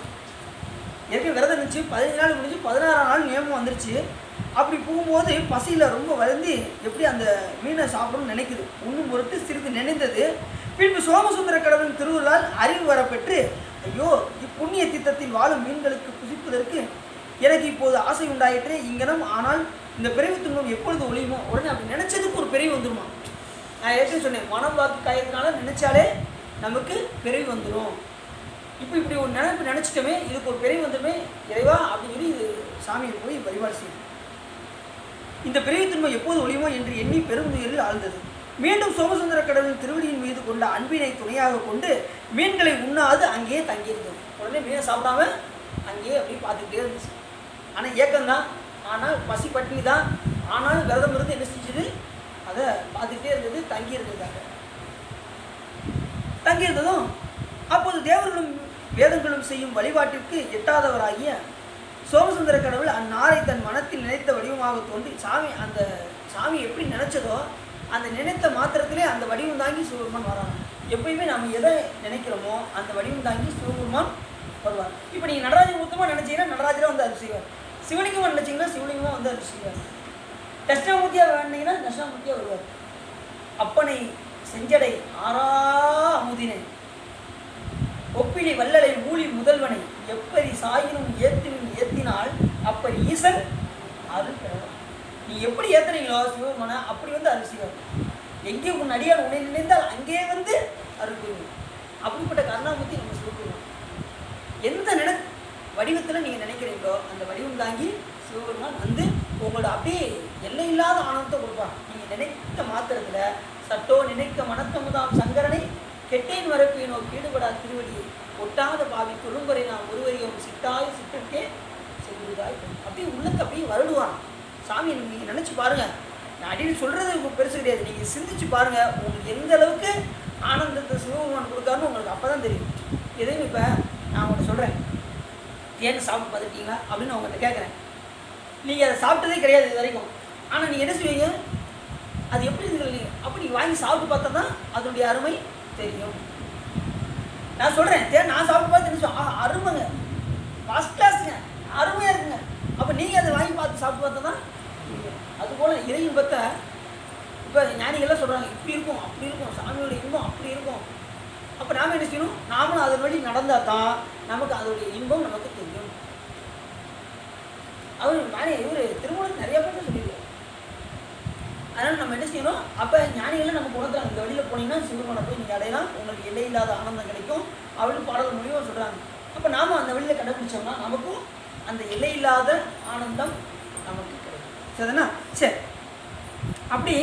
ஏற்கனவே விரதம் இருந்துச்சு, 15 நாள் முடிஞ்சு 16ஆம் நாள் நியமம் வந்துருச்சு. அப்படி போகும்போது பசியில் ரொம்ப வருந்தி எப்படி அந்த மீனை சாப்பிடணும்னு நினைக்குது. உண்ணும் பொருட்டு சிறிது நினைந்தது. பின்பு சோமசுந்தர கடவுளின் திருவிழால் அறிவு வரப்பெற்று, ஐயோ இப்புண்ணிய தீர்த்தத்தில் வாழும் மீன்களுக்கு புசிப்பதற்கு எனக்கு இப்போது ஆசை உண்டாயிற்று இங்கனம். ஆனால் இந்த பிறவி துன்பம் எப்பொழுது ஒழியுமோ, உடனே அப்படி நினைச்சதுக்கு ஒரு பிறவி வந்துடுமா. நான் ஏற்கனவே சொன்னேன், மனம் வாக்கு காயத்தினால நினைச்சாலே நமக்கு பிறவி வந்துடும். இப்போ இப்படி ஒரு நினைப்பு நினச்சிட்டோமே, இதுக்கு ஒரு பிறவி வந்துடுமே இறைவா அப்படின்னு சொல்லி இது சாமியை போய் வழிபாடு செய்யும். இந்த பிறவி துன்பம் எப்போது ஒழியுமோ என்று எண்ணி பெருந்துயிரில் ஆழ்ந்தது. மீண்டும் சோமசுந்தர கடவுளின் திருவடியின் மீது கொண்ட அன்பினை துணையாக கொண்டு மீன்களை உண்ணாது அங்கேயே தங்கியிருந்தது. உடனே மீனை சாப்பிடாம அங்கேயே அப்படியே பார்த்துக்கிட்டே இருந்துச்சு. ஆனால் ஏக்கம்தான், ஆனால் பசி பட்டினி தான், ஆனாலும் விரதம் இருந்து என்ன செஞ்சது, அதை பார்த்துக்கிட்டே இருந்தது, தங்கியிருந்ததாக. தங்கியிருந்ததும் அப்போது தேவர்களும் வேதங்களும் செய்யும் வழிபாட்டிற்கு எட்டாதவராகிய சோமசுந்தர கடவுள் அந்நாரை தன் மனத்தில் நினைத்த வடிவமாக தோன்றி அந்த சாமி எப்படி நினைச்சதோ அந்த நினைத்த மாத்திரத்திலே அந்த வடிவம் தாங்கி சிவபெருமான் வராங்க. எப்பயுமே நம்ம எதை நினைக்கிறோமோ அந்த வடிவம் தாங்கி சிவபெருமான் வருவார். இப்போ நீங்கள் நடராஜன் மொத்தமாக நினைச்சீங்கன்னா நடராஜராக வந்து அருள் செய்வார். சிவலிங்கமாக நினைச்சிங்கன்னா சிவலிங்கமாக வந்து அருள் செய்வார். தட்சிணாமூர்த்தியாக வேண்டிங்கன்னா தட்சிணாமூர்த்தியாக வருவார். அப்பனை செஞ்சடை ஆறா அமுதினை ஒப்பிலி வல்லலை ஊழி முதல்வனை எப்படி சாயினும் ஏத்தினால் அப்படி ஈசன் அருள் பெறலாம். நீ எப்படி ஏத்துறீங்களோ சிவபெருமானை அப்படி வந்து அருள் செய்வார். எங்கே உன் அடியால் உன்னை நினைந்தால் அங்கே வந்து அருள் புரியும். அப்படிப்பட்ட கருணாமூர்த்தி நம்ம சிவபெருமான். எந்த வடிவத்தில் நீங்கள் நினைக்கிறீங்களோ அந்த வடிவம் தாங்கி சிவபெருமான் வந்து உங்களோட அப்படியே எல்லையில்லாத ஆனந்தத்தை கொடுப்பாங்க. நீங்கள் நினைத்த மாத்திரத்தில் சட்டோ நினைக்க மனத்தமுதாம் சங்கரனை கெட்டேன் வரப்பேனோ கீடுபடா திருவடியை ஒட்டாத பாவி தொழும்பரை நாம் ஒருவரையும் சிட்டாய் சிட்டே செல்வதாய் அப்படியே உள்ளத்தை அப்படியே வருடுவான் சாமி. நீங்கள் நினச்சி பாருங்கள், நான் அடிக்கடி சொல்கிறது பெருசு கிடையாது. நீங்கள் சிந்திச்சு பாருங்கள், உங்களுக்கு எந்த அளவுக்கு ஆனந்தத்தை சிவபெருமான் கொடுக்காருன்னு உங்களுக்கு அப்போ தான் தெரியும். எதையும் இப்போ நான் உங்கள்கிட்ட சொல்கிறேன், தேன் சாப்பிட்டு பார்த்துட்டீங்களா அப்படின்னு நான் உங்கள்கிட்ட கேட்குறேன். நீங்கள் அதை சாப்பிட்டதே கிடையாது இது வரைக்கும். ஆனால் நீங்கள் என்ன செய்வீங்க, அது எப்படி இருக்குது நீங்கள் அப்படி நீங்கள் வாங்கி சாப்பிட்டு பார்த்தா தான் அதனுடைய அருமை தெரியும். நான் சொல்கிறேன், தேன் நான் சாப்பிட்டு பார்த்து என்ன அருமைங்க, ஃபஸ்ட் கிளாஸுங்க, அருமையாக இருக்குங்க. அப்போ நீங்கள் அதை வாங்கி பார்த்து சாப்பிட்டு பார்த்தா தான். அதுபோல் இறை இன்பத்தை இப்போ ஞானிகள்லாம் சொல்கிறாங்க, இப்படி இருக்கும் அப்படி இருக்கும், சாமியோட இன்பம் அப்படி இருக்கும். அப்போ நாம் என்ன செய்யணும், நாமளும் அதன் வழி நடந்தால் தான் நமக்கு அதோடைய இன்பம் நமக்கு தெரியும். இவர் திருமணம் நிறைய பேர் சொல்லியிருக்காரு. அதனால் நம்ம என்ன செய்யணும், அப்போ ஞானிகள்லாம் நம்ம உணர்த்துறாங்க, இந்த வழியில் போனீங்கன்னா சிவபெருமானை போய் நீங்கள் அடையலாம், உங்களுக்கு எல்லை இல்லாத ஆனந்தம் கிடைக்கும் அப்படின்னு பாடல் மூலியமாக சொல்கிறாங்க. அப்போ நாம் அந்த வழியில் கடைபிடிச்சோம்னா நமக்கும் அந்த எல்லை இல்லாத ஆனந்தம் நமக்கு கிடைக்கும். சரிதானா? சரி, அப்படி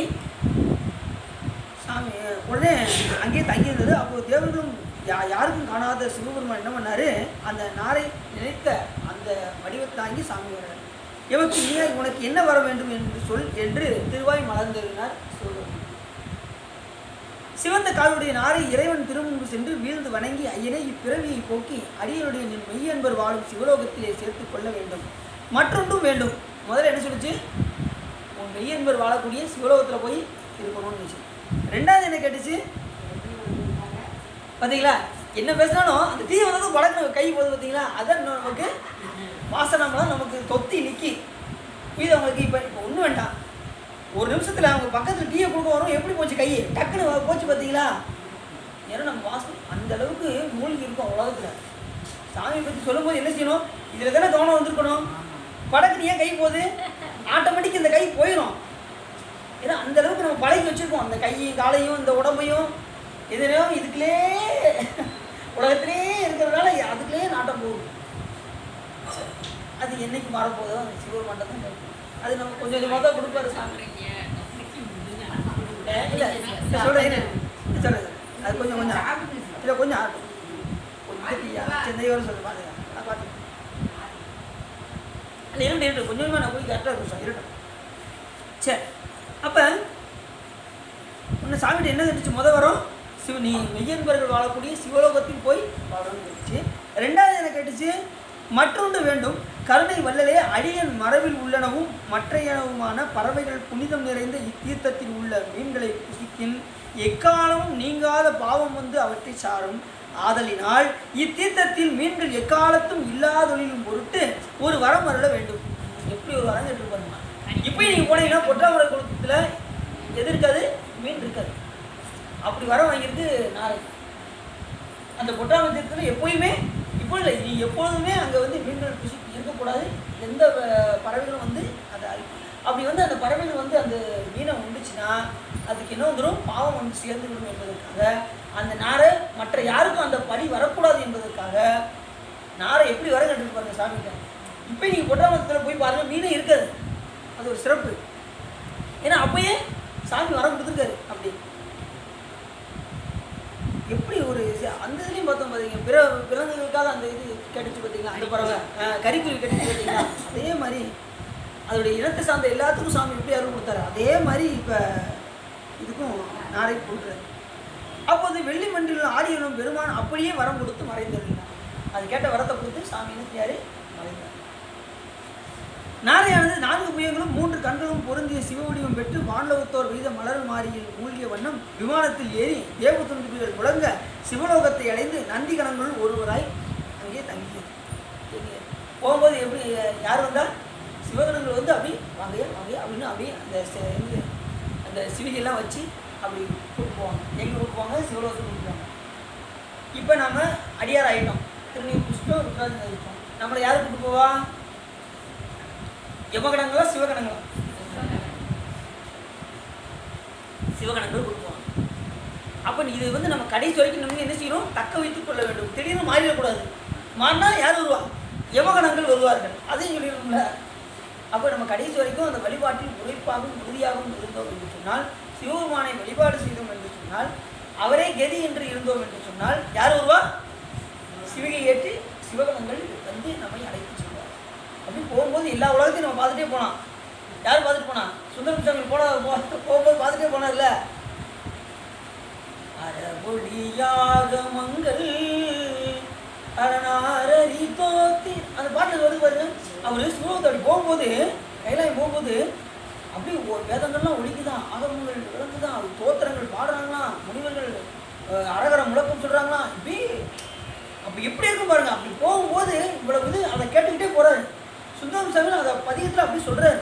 சாமி உடனே அங்கேயே தங்கியிருந்தது. அப்போது தேவர்களும் யாருக்கும் காணாத சிவபெருமான் என்ன பண்ணார், அந்த நாரை நினைத்த அந்த வடிவத்தை தாங்கி சாமி வர்றார். எவருக்கு நீ உனக்கு என்ன வர வேண்டும் என்று சொல் என்று திருவாய் மலர்ந்திருந்தார் சிவபெருமான். சிவந்த காலுடைய நாரை இறைவன் திருமுன்பு சென்று வீழ்ந்து வணங்கி, ஐயனே, இப்பிறவியை போக்கி அடியனுடைய நின் மெய்யன்பர் வாழும் சிவலோகத்திலே சேர்த்து கொள்ள வேண்டும், மற்றொன்றும் வேண்டும். முதல்ல என்ன சொல்லிச்சு, உன் மெய்யன்பர் வாழக்கூடிய சிவலோகத்தில் போய் இருக்கணும்னு நினச்சி. ரெண்டாவது என்ன கேட்டுச்சு பார்த்தீங்களா, என்ன பேசினாலும் அந்த தீ வந்து வளர்க்கணும் கை போகுது பார்த்தீங்களா, அதான் நமக்கு வாசனம்லாம் நமக்கு தொத்தி நிற்கி இது அவங்களுக்கு. இப்போ ஒன்றும் வேண்டாம், ஒரு நிமிஷத்தில் அவங்க பக்கத்தில் டீயை கொடுக்க வரும், எப்படி போச்சு கை டக்குன்னு போச்சு பார்த்தீங்களா. ஏன்னா நம்ம வாசம் அந்த அளவுக்கு மூழ்கி இருக்கும் உலகத்தில். சாமியை பற்றி சொல்லும்போது என்ன செய்யணும், இதில் தானே கவனம் வந்துருக்கணும். படக்கு ஏன் கை போகுது, ஆட்டோமேட்டிக் இந்த கை போயிடும். ஏன்னா அந்த அளவுக்கு நம்ம பழகி வச்சுருக்கோம், அந்த கையும் காலையும் இந்த உடம்பையும் எதுலையும் இதுக்குள்ளே உலகத்திலே இருக்கிறதுனால அதுக்குள்ளே நாட்டம் போகுது. அது என்னைக்கு மாறப்போதோ அந்த சிவபெருமான் தான் அது நம்ம கொஞ்சம் கொஞ்சமாக தான் கொடுப்பாரு சாப்பிட்றீங்க. இல்லை சொல்கிறேன் சொல்கிறேன், அது கொஞ்சம் கொஞ்சம் இல்லை கொஞ்சம் ஆகட்டும், கொஞ்சம் சென்னையோடு சொல்ல பாருங்க, நான் பார்த்து இல்லை இரண்டு இரண்டு கொஞ்சம் கொஞ்சமாக நான் போய் கரெக்டாக இருக்கும் சார் இருக்கட்டும். சரி, அப்போ உன்னை சாமிகிட்ட என்ன தெரிஞ்சு வரும், நீ மெய்யன்பர்கள் வாழக்கூடிய சிவலோகத்தில் போய் வாழணும்னு இருந்துச்சு. ரெண்டாவது என்ன கேட்டுச்சு, மற்றொன்று வேண்டும், கருணை வல்லலே அடியன் மரபில் உள்ளனவும் மற்றையனவுமான பறவைகள் புனிதம் நிறைந்த இத்தீர்த்தத்தில் உள்ள மீன்களை புசிக்கின் எக்காலமும் நீங்காத பாவம் வந்து அவற்றை சாரும். ஆதலினால் இத்தீர்த்தத்தில் மீன்கள் எக்காலத்தும் இல்லாதொழிலும் பொருட்டு ஒரு வரம் அருள வேண்டும். எப்படி ஒரு வரம் கேட்டு பாருங்க. இப்போ நீங்கள் போனீங்கன்னா பொற்றாமரை குளத்தில் எது இருக்காது, மீன் இருக்காது. அப்படி வர வாங்கியிருக்கு நாரை. அந்த பொற்றாமரை தீர்த்தத்தில் எப்போயுமே இப்போ இல்லை, நீ எப்பொழுதுமே அங்கே வந்து மீன்கள் புசி இருக்கக்கூடாது, எந்த பறவைகளும் வந்து அதை அப்படி வந்து அந்த பறவைகள் வந்து அந்த மீனை உண்டுச்சுன்னா அதுக்கு என்ன வந்துடும், பாவம் வந்து சேர்ந்துவிடும் என்பதற்காக அந்த நாரை மற்ற யாருக்கும் அந்த படி வரக்கூடாது என்பதற்காக நாரை எப்படி வர கண்டுட்டு பாருங்க சாமிகிட்ட. இப்போ நீங்கள் பொற்றாமரத்தில் போய் பாருங்கள், மீனே இருக்காது. அது ஒரு சிறப்பு. ஏன்னா அப்பயே சாமி வரம் கொடுத்துருக்காரு. அப்படி எப்படி ஒரு அந்த இதுலேயும் பார்த்தோம் பார்த்தீங்க, பிற விலங்குகளுக்காக அந்த இது கிடைச்சி பார்த்தீங்களா, அந்த பறவை கறிக்குருவி கிடைச்சி பார்த்தீங்களா, அதே மாதிரி அதோடைய இனத்தை சார்ந்த எல்லாத்துக்கும் சாமி எப்படி அருள் கொடுத்தாரு, அதே மாதிரி இப்போ இதுக்கும் நாரை கொடுக்குறாரு. அப்போது வெள்ளி மன்றில் ஆடியனும் பெருமான் அப்படியே வரம் கொடுத்து மறைந்திருந்தார். அது கேட்ட வரத்தை கொடுத்து சாமி இனத்தியாரு மறைந்தார். நாரையானது 4 புயங்களும் 3 கண்களும் பொருந்திய சிவவடிவம் பெற்று வானலோகத்தோர் வீத மலர் மாறியில் மூழ்கிய வண்ணம் விமானத்தில் ஏறி தேவதுந்துபிகள் முழங்க சிவலோகத்தை அடைந்து நந்தி கணங்களுள் ஒருவராய் அங்கே தங்கியது. போகும்போது எப்படி யார் வந்தால் சிவகணங்கள் வந்து அப்படி வாங்கையா வாங்கையா அப்படின்னு அப்படி அந்த சிவிகையெல்லாம் வச்சு அப்படி கூப்பிட்டு போவாங்க. எங்கே கூப்பிட்டு போவாங்க, சிவலோகத்தை கூப்பிட்டு போவாங்க. இப்போ நம்ம அடியார் ஆகிட்டோம், திருநீர் புஷ்டம் ருத்ராஜன் ஆகிட்டோம். நம்மளை யார் கூப்பிட்டு போவா, யமகணங்களா சிவகணங்களா? சிவகணங்கள் கொடுப்பாங்க. அப்போ இது வந்து நம்ம கடைசி வரைக்கும் நம்ம என்ன செய்யணும், தக்க வைத்துக் கொள்ள வேண்டும். திடீர்னு மாறிடக்கூடாது. மாறினா யார் வருவா, யமகணங்கள் வருவார்கள். அதையும் சொல்லிடணும்ல. அப்போ நம்ம கடைசி வரைக்கும் அந்த வழிபாட்டில் உழைப்பாகவும் உறுதியாகவும் இருந்தோம் என்று சொன்னால், சிவபெருமானை வழிபாடு செய்தோம் என்று சொன்னால், அவரே கதி என்று இருந்தோம் என்று சொன்னால் யார் வருவா, சிவிகை ஏற்றி சிவகணங்கள் வந்து நம்மை அழைத்து செல்வார். அப்படி போகும்போது எல்லா உலகத்தையும் நம்ம பார்த்துட்டே போனான். யார் பார்த்துட்டு போனா, சுந்தரம் சாமி போகும்போது பார்த்துட்டே போனார்ல, அறபொழியாக மங்கள் அரணாரி தோத்தி அந்த பாட்டில் வருது பாருங்க. அவர் சிவலோகத்தை அப்படி போகும்போது, கைலாயம் போகும்போது அப்படி வேதங்கள்லாம் ஒழிக்குதான், ஆகமங்கள் விளங்குதான், அவர் தோத்திரங்கள் பாடுறாங்களாம், முனிவர்கள் அரகர முழக்கம் சொல்கிறாங்களாம். இப்படி அப்போ எப்படி இருக்கும் பாருங்க. அப்படி போகும்போது இவ்வளவு இது அதை கேட்டுக்கிட்டே போகிறாரு சுந்தரம் சாமி. அதை பதிகத்தில் அப்படி சொல்கிறாரு.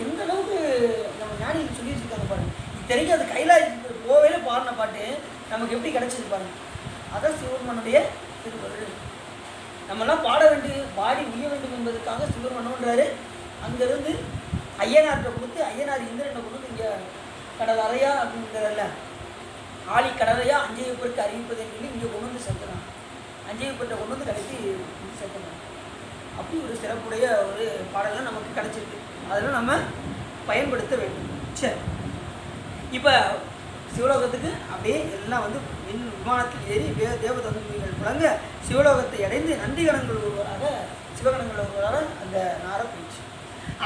எந்த அளவுக்கு நம்ம ஞானிகள் சொல்லி வச்சுருக்காங்க பாருங்க. இத்தனைக்கும் அது கைலாயத்துக்கு போவேல பாடின பாட்டு நமக்கு எப்படி கிடைச்சது பாருங்க. அதான் சிவபெருமானுடைய திருவருள். நம்மெல்லாம் பாட வேண்டும், பாடி உய்ய வேண்டும் என்பதற்காக சிவபெருமானுன்றாரு. அங்கேருந்து ஐயனார்கிட்ட கொடுத்து, ஐயனார் இந்திரனை கொடுத்து இங்கே கடல் அறையா அப்படிங்கிறல்ல, ஆழி கடலையா அஞ்சையப்பருக்கு அறிவிப்பதுன்னு சொல்லி இங்கே கொண்டு வந்து சேர்த்துறாங்க. அஞ்சையப்பட்டை கொண்டு வந்து கடைசி சேர்த்துறாங்க. அப்படி ஒரு சிறப்புடைய ஒரு பாடலாம் நமக்கு கிடைச்சிருக்கு. அதெல்லாம் நம்ம பயன்படுத்த வேண்டும். சரி, இப்போ சிவலோகத்துக்கு அப்படியே எல்லாம் வந்து விமானத்தில் ஏறி தேவதந்திகள் புலங்க சிவலோகத்தை அடைந்து நந்திகணங்கள் ஒருவராக, சிவகணங்கள் ஒருவராக அந்த நார போயிடுச்சு.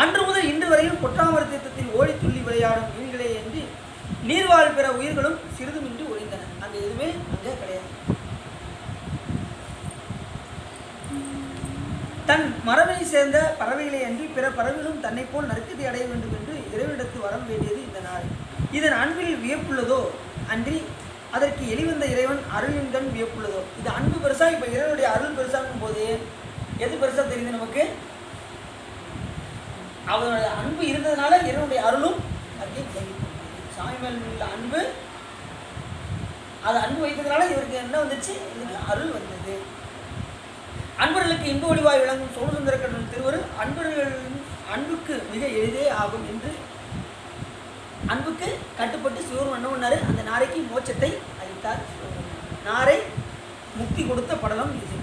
அன்று முதல் இன்று வரையில் கொட்டாமர தீர்த்தத்தில் ஓடி துள்ளி விளையாடும் மீன்களே என்று நீர்வாழ் பிற உயிர்களும் சிறிதுமின்றி ஒழிந்தன. அங்கே எதுவுமே அங்கே கிடையாது. தன் மரபை சேர்ந்த பறவைகளை அன்றி பிற பறவைகளும் தன்னை போல் நற்கதி அடைய வேண்டும் என்று இறைவனிடத்து வரம் வேண்டியது இந்த நாள். இதன் அன்பில் வியப்புள்ளதோ அன்றி அதற்கு எளிவந்த இறைவன் அருளின் கண் வியப்புள்ளதோ? இது அன்பு பெருசா, இப்போ இறைவனுடைய அருள் பெருசாகும் போது எது பெருசா தெரியுது நமக்கு? அவனுடைய அன்பு இருந்ததுனால இறைவனுடைய அருளும் அப்படியே சாமி மேல் உள்ள அன்பு, அது அன்பு வைத்ததுனால இவருக்கு என்ன வந்துச்சு? இதுக்கு அருள் வந்தது. அன்பர்களுக்கு இன்ப ஒளிவாய் விளங்கும் சோழசுந்தரக்கண்ணன் திருவருள் அன்பர்களின் அன்புக்கு மிக எளிதே ஆகும் என்று அன்புக்கு கட்டுப்பட்டு சிவரும் என்ன பண்ணாரு? அந்த நாரைக்கு மோட்சத்தை அளித்தார். நாரை முக்தி கொடுத்த படலம் இது.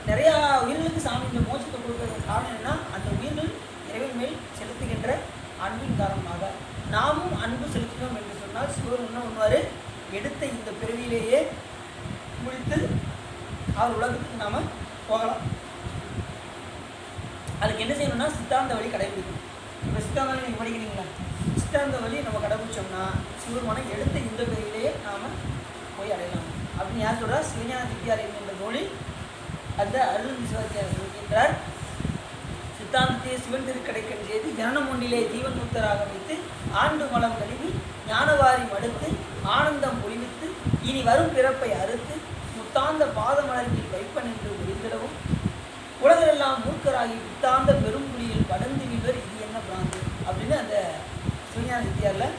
நிறையா உயிர்களுக்கு சாமி இந்த மோட்சத்தை கொடுக்கறதுக்கு காரணம் என்னன்னா, அந்த உயிர்கள் இறைவன் மேல் செலுத்துகின்ற அன்பின் காரணமாக. நாமும் அன்பு செலுத்தினோம் என்று சொன்னால் சிவரும் என்ன பண்ணுவார்? எடுத்த இந்த பிறவியிலேயே முடித்து அவர் உலகத்துக்கு நாம் போகலாம். அதுக்கு என்ன செய்யணும்னா சித்தாந்த வழி கடைபிடிக்கணும். இப்போ சித்தாந்த வழி நீங்கள் படிக்கிறீங்களா? சித்தாந்த வழி நம்ம கடைபிடிச்சோம்னா சிவருமான எடுத்த இந்த பிறவியிலேயே நாம் போய் அடையலாம் அப்படின்னு யார் சொல்கிறார்? சிவஞான சித்தியாலயம் என்ற நூலில் அந்த அருள் சிவாச்சாரியர் சொல்கின்றார். சித்தாந்தத்தை சிவன் திருக்கடைக்கன் செய்து ஜனனம் ஒன்றிலே ஜீவன் முக்தராக வைத்து ஆண்டு மலம் கழுவி ஞானவாரி மடுத்து ஆனந்தம் ஒளிவித்து இனி வரும் பிறப்பை அறுத்து முத்தாந்த பாதமலர்களில் வைப்பன் என்று ஒளிந்திடவும் உலகரெல்லாம் மூர்க்கராகி புத்தாந்த பெரும்புலியில் படந்து வில்வர் இது என்ன பிராந்து அப்படின்னு அந்த சிவஞான சித்தியாரில்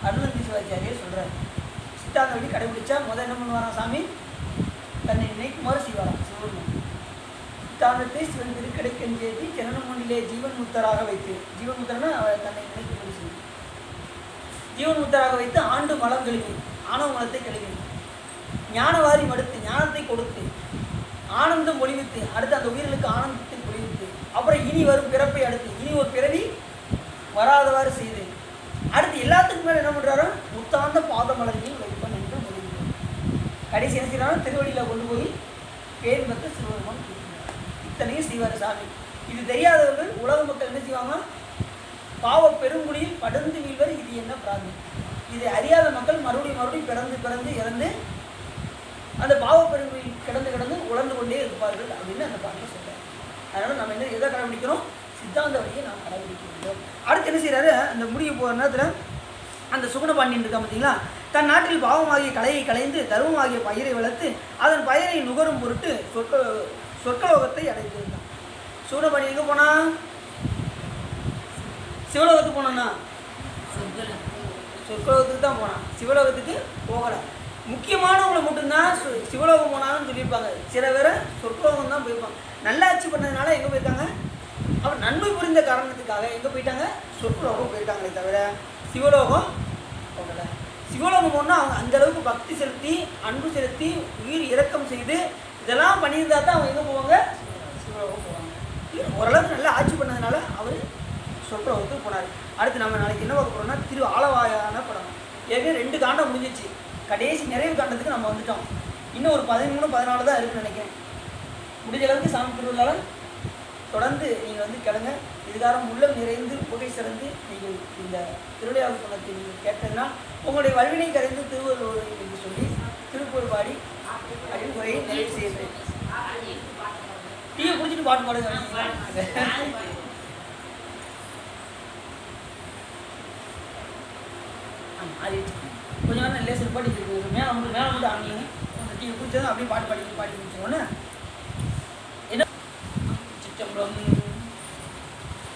அருணந்தி சிவாச்சாரியர் சொல்கிறார். சித்தாந்த வழி கடைபிடிச்சா முதல் என்ன பண்ணுவாராம்? சாமி தன்னை நினைக்குமாறு செய்வாராம் சிவபெருமான். சித்தாந்தத்தை சிவன் திருக்கடைக்கன் செய்து ஜனனம் ஒன்றிலே ஜீவன் முத்தராக வைத்து, ஜீவன் முத்தரனா அவர் தன்னை நினைக்கும்படி செய்யும், ஜீவன் முத்தராக வைத்து ஆண்டு மலம் கழுவி, ஆணவ மலத்தை கழுவி, ஞானவாரி மடுத்து ஞானத்தை கொடுத்து ஆனந்தம் ஒளிவித்து, அடுத்து அந்த உயிர்களுக்கு ஆனந்தத்தை ஒளிவித்து, அப்புறம் இனி வரும் பிறப்பை அடுத்து இனி ஒரு பிறவி வராதவாறு செய்து, அடுத்து எல்லாத்துக்கும் மேலே என்ன பண்ணுறாரோ முத்தாந்த பாதமலர்களில் வைப்பன் என்று முடிவு. கடைசி என்ன செய்யறாலும் திருவடியில் கொண்டு போய் பேர் பத்து சிவபெருமான் கொடுக்கிறார். இத்தனையும் செய்வார் சாமி. இது தெரியாதவர்கள் உலக மக்கள் என்ன செய்வாங்க? பாவ பெருங்குடியில் படர்ந்து வீழ்வர் இது என்ன பிராந்தி. இதை அறியாத மக்கள் மறுபடியும் பிறந்து இறந்து அந்த பாவ பெருங்குடியில் கிடந்து உழந்து கொண்டே இருப்பார்கள் அப்படின்னு அந்த பாட்டில் சொல்கிறார். அதனால் நம்ம என்ன எதை கடைபிடிக்கிறோம்? சித்தாந்த வழியை நாம் கடைபிடிக்க வேண்டும். அடுத்து என்ன செய்கிறாரு? அந்த முடிய போகிற நேரத்தில் அந்த சுகுணபாண்டியன் இருக்கா பார்த்தீங்களா? தன் நாட்டில் பாவமாகிய கலையை களைந்து தர்மமாகிய பயிரை வளர்த்து அதன் பயிரை நுகரும் பொருட்டு சொர்க்கலோகத்தை அடைந்திருந்தான். சுகுணபாண்டியன் எங்கே போனா? சிவலோகத்துக்கு போனான்னா சொர்க்கலோகத்துக்கு தான் போனான், சிவலோகத்துக்கு போகலை. முக்கியமானவங்களை மட்டும்தான் சிவலோகம் போனாங்கன்னு சொல்லியிருப்பாங்க. சில பேரை சொர்க்கலோகம் தான் போயிருப்பாங்க. நல்லாட்சி பண்ணதுனால எங்கே போயிருக்காங்க? அவர் நன்மை புரிந்த காரணத்துக்காக எங்கே போயிட்டாங்க? சொர்க்கலோகம் போயிருக்காங்களே தவிர சிவலோகம் போகலை. சிவலோகம் போனால் அவங்க அந்தளவுக்கு பக்தி செலுத்தி அன்பு செலுத்தி உயிர் இரக்கம் செய்து இதெல்லாம் பண்ணியிருந்தா தான் அவங்க எங்கே போவாங்க? சிவலோகம் போவாங்க. ஓரளவுக்கு நல்லா ஆட்சி பண்ணதுனால அவர் சொர்க்கலோகத்துக்கு போனார். அடுத்து நம்ம நாளைக்கு என்ன பார்க்க போகிறோம்னா திரு ஆலவாயான படம். ஏற்கனவே 2 காண்டம் முடிஞ்சிச்சு. கடைசி நிறைவு காண்டத்துக்கு நம்ம வந்துட்டோம். இன்னும் ஒரு 13, 14 தான் இருக்குன்னு நினைக்கிறேன். முடிஞ்ச அளவுக்கு சாமி திருவிழாவில் தொடர்ந்து நீங்கள் வந்து கிளங்க. இதுகாரம் உள்ளம் நிறைந்து புகை சிறந்து நீங்கள் இந்த திருவிளையாடல் குணத்தை நீங்கள் கேட்டதினால் உங்களுடைய வல்வினை கரைந்து திருவள்ளுவர் என்று சொல்லி திருப்பூர் பாடி அப்படின்னு உரையை நிறைவு செய்கிறேன். டீயை குடிச்சிட்டு பாட்டு பாடுங்க. அது கொஞ்சம் நேரம் லேசர் பாடி மேலே மட்டும் ஆனீங்க. டீயை குடிச்சதும் அப்படியே பாடி முடிச்சோன்னு என்ன சிற்றம்பலம்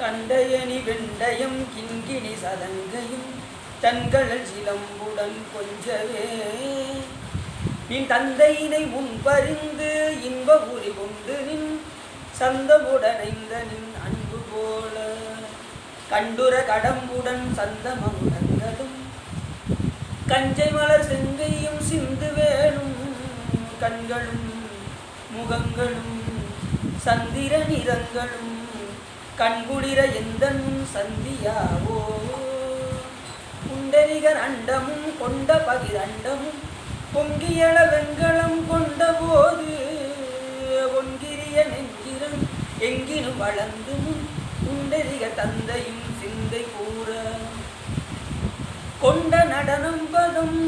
கண்டயனி வெண்டயம் கிண்கிணி சதங்கையும் தன்களல் சிலம்புடன் கொஞ்சவே நின் தந்தையினை முன்பறிந்து இன்ப ஊறி கொண்டு நின் சந்தமுடனைந்த நின் அன்பு போல கண்டுர கடம்புடன் சந்தமமுடங்களும் கஞ்சை மலர் செங்கையும் சிந்து வேணும் கண்களும் முகங்களும் சந்திர நிறங்களும் கண்குளிர எந்தன் சந்தியாவோ குண்டரிகர் அண்டமும் கொண்ட பகிரண்டமும் பொங்கியள வெண்கலம் கொண்ட போது ஒன்கிரிய நெஞ்சிரம் எங்கினும் வளர்ந்து முன் குண்டரிக தந்தையும் சிந்தை கூற கொண்ட நடனம் பதம்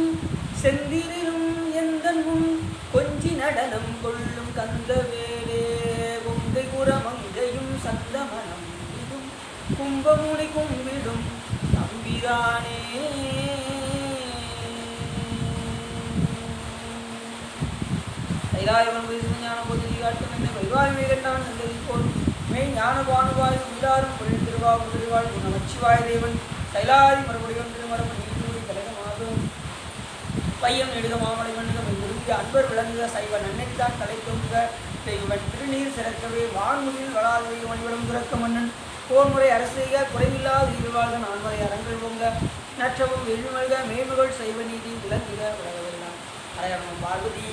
செந்திலும் எந்தன் முன் கொஞ்சி நடனம் கொள்ளும் கந்தவேலே கொங்கை குரமங்கையும் சந்தமனம் இதும் கும்பமுனி கும்பிடும் நம்பிரானே கைலாயவன் ஞான போதி காட்டும் என்னை வைவாய் கண்டான் என்பதை போல் மெய் ஞான பானுவாய் உள்ளாரும் பொருள் திருவாவு திருவாள் நமச்சிவாய தேவன் கைலாதி மறுபடியும் திருமரபு நீட்டூரி கழகமாகும் பையம் நெடுக மாமலை மண்ணுக விரும்பிய அன்பர் விளங்குக சைவ நன்னைத்தான் தலை தொங்குக தெய்வன் திருநீர் சிறக்கவே வான்முகில் வளாதவை மணிவடம் துறக்க மன்னன் போர்முறை அரசைக குறைவில்லாத இருவாழ்க நான்மறை அரங்கள் பொங்க நற்றவும் வெள்ளுமல்க மேம்புகள் சைவ நீதி விளங்குக உலகவெல்லாம் அரையணம் பார்வதி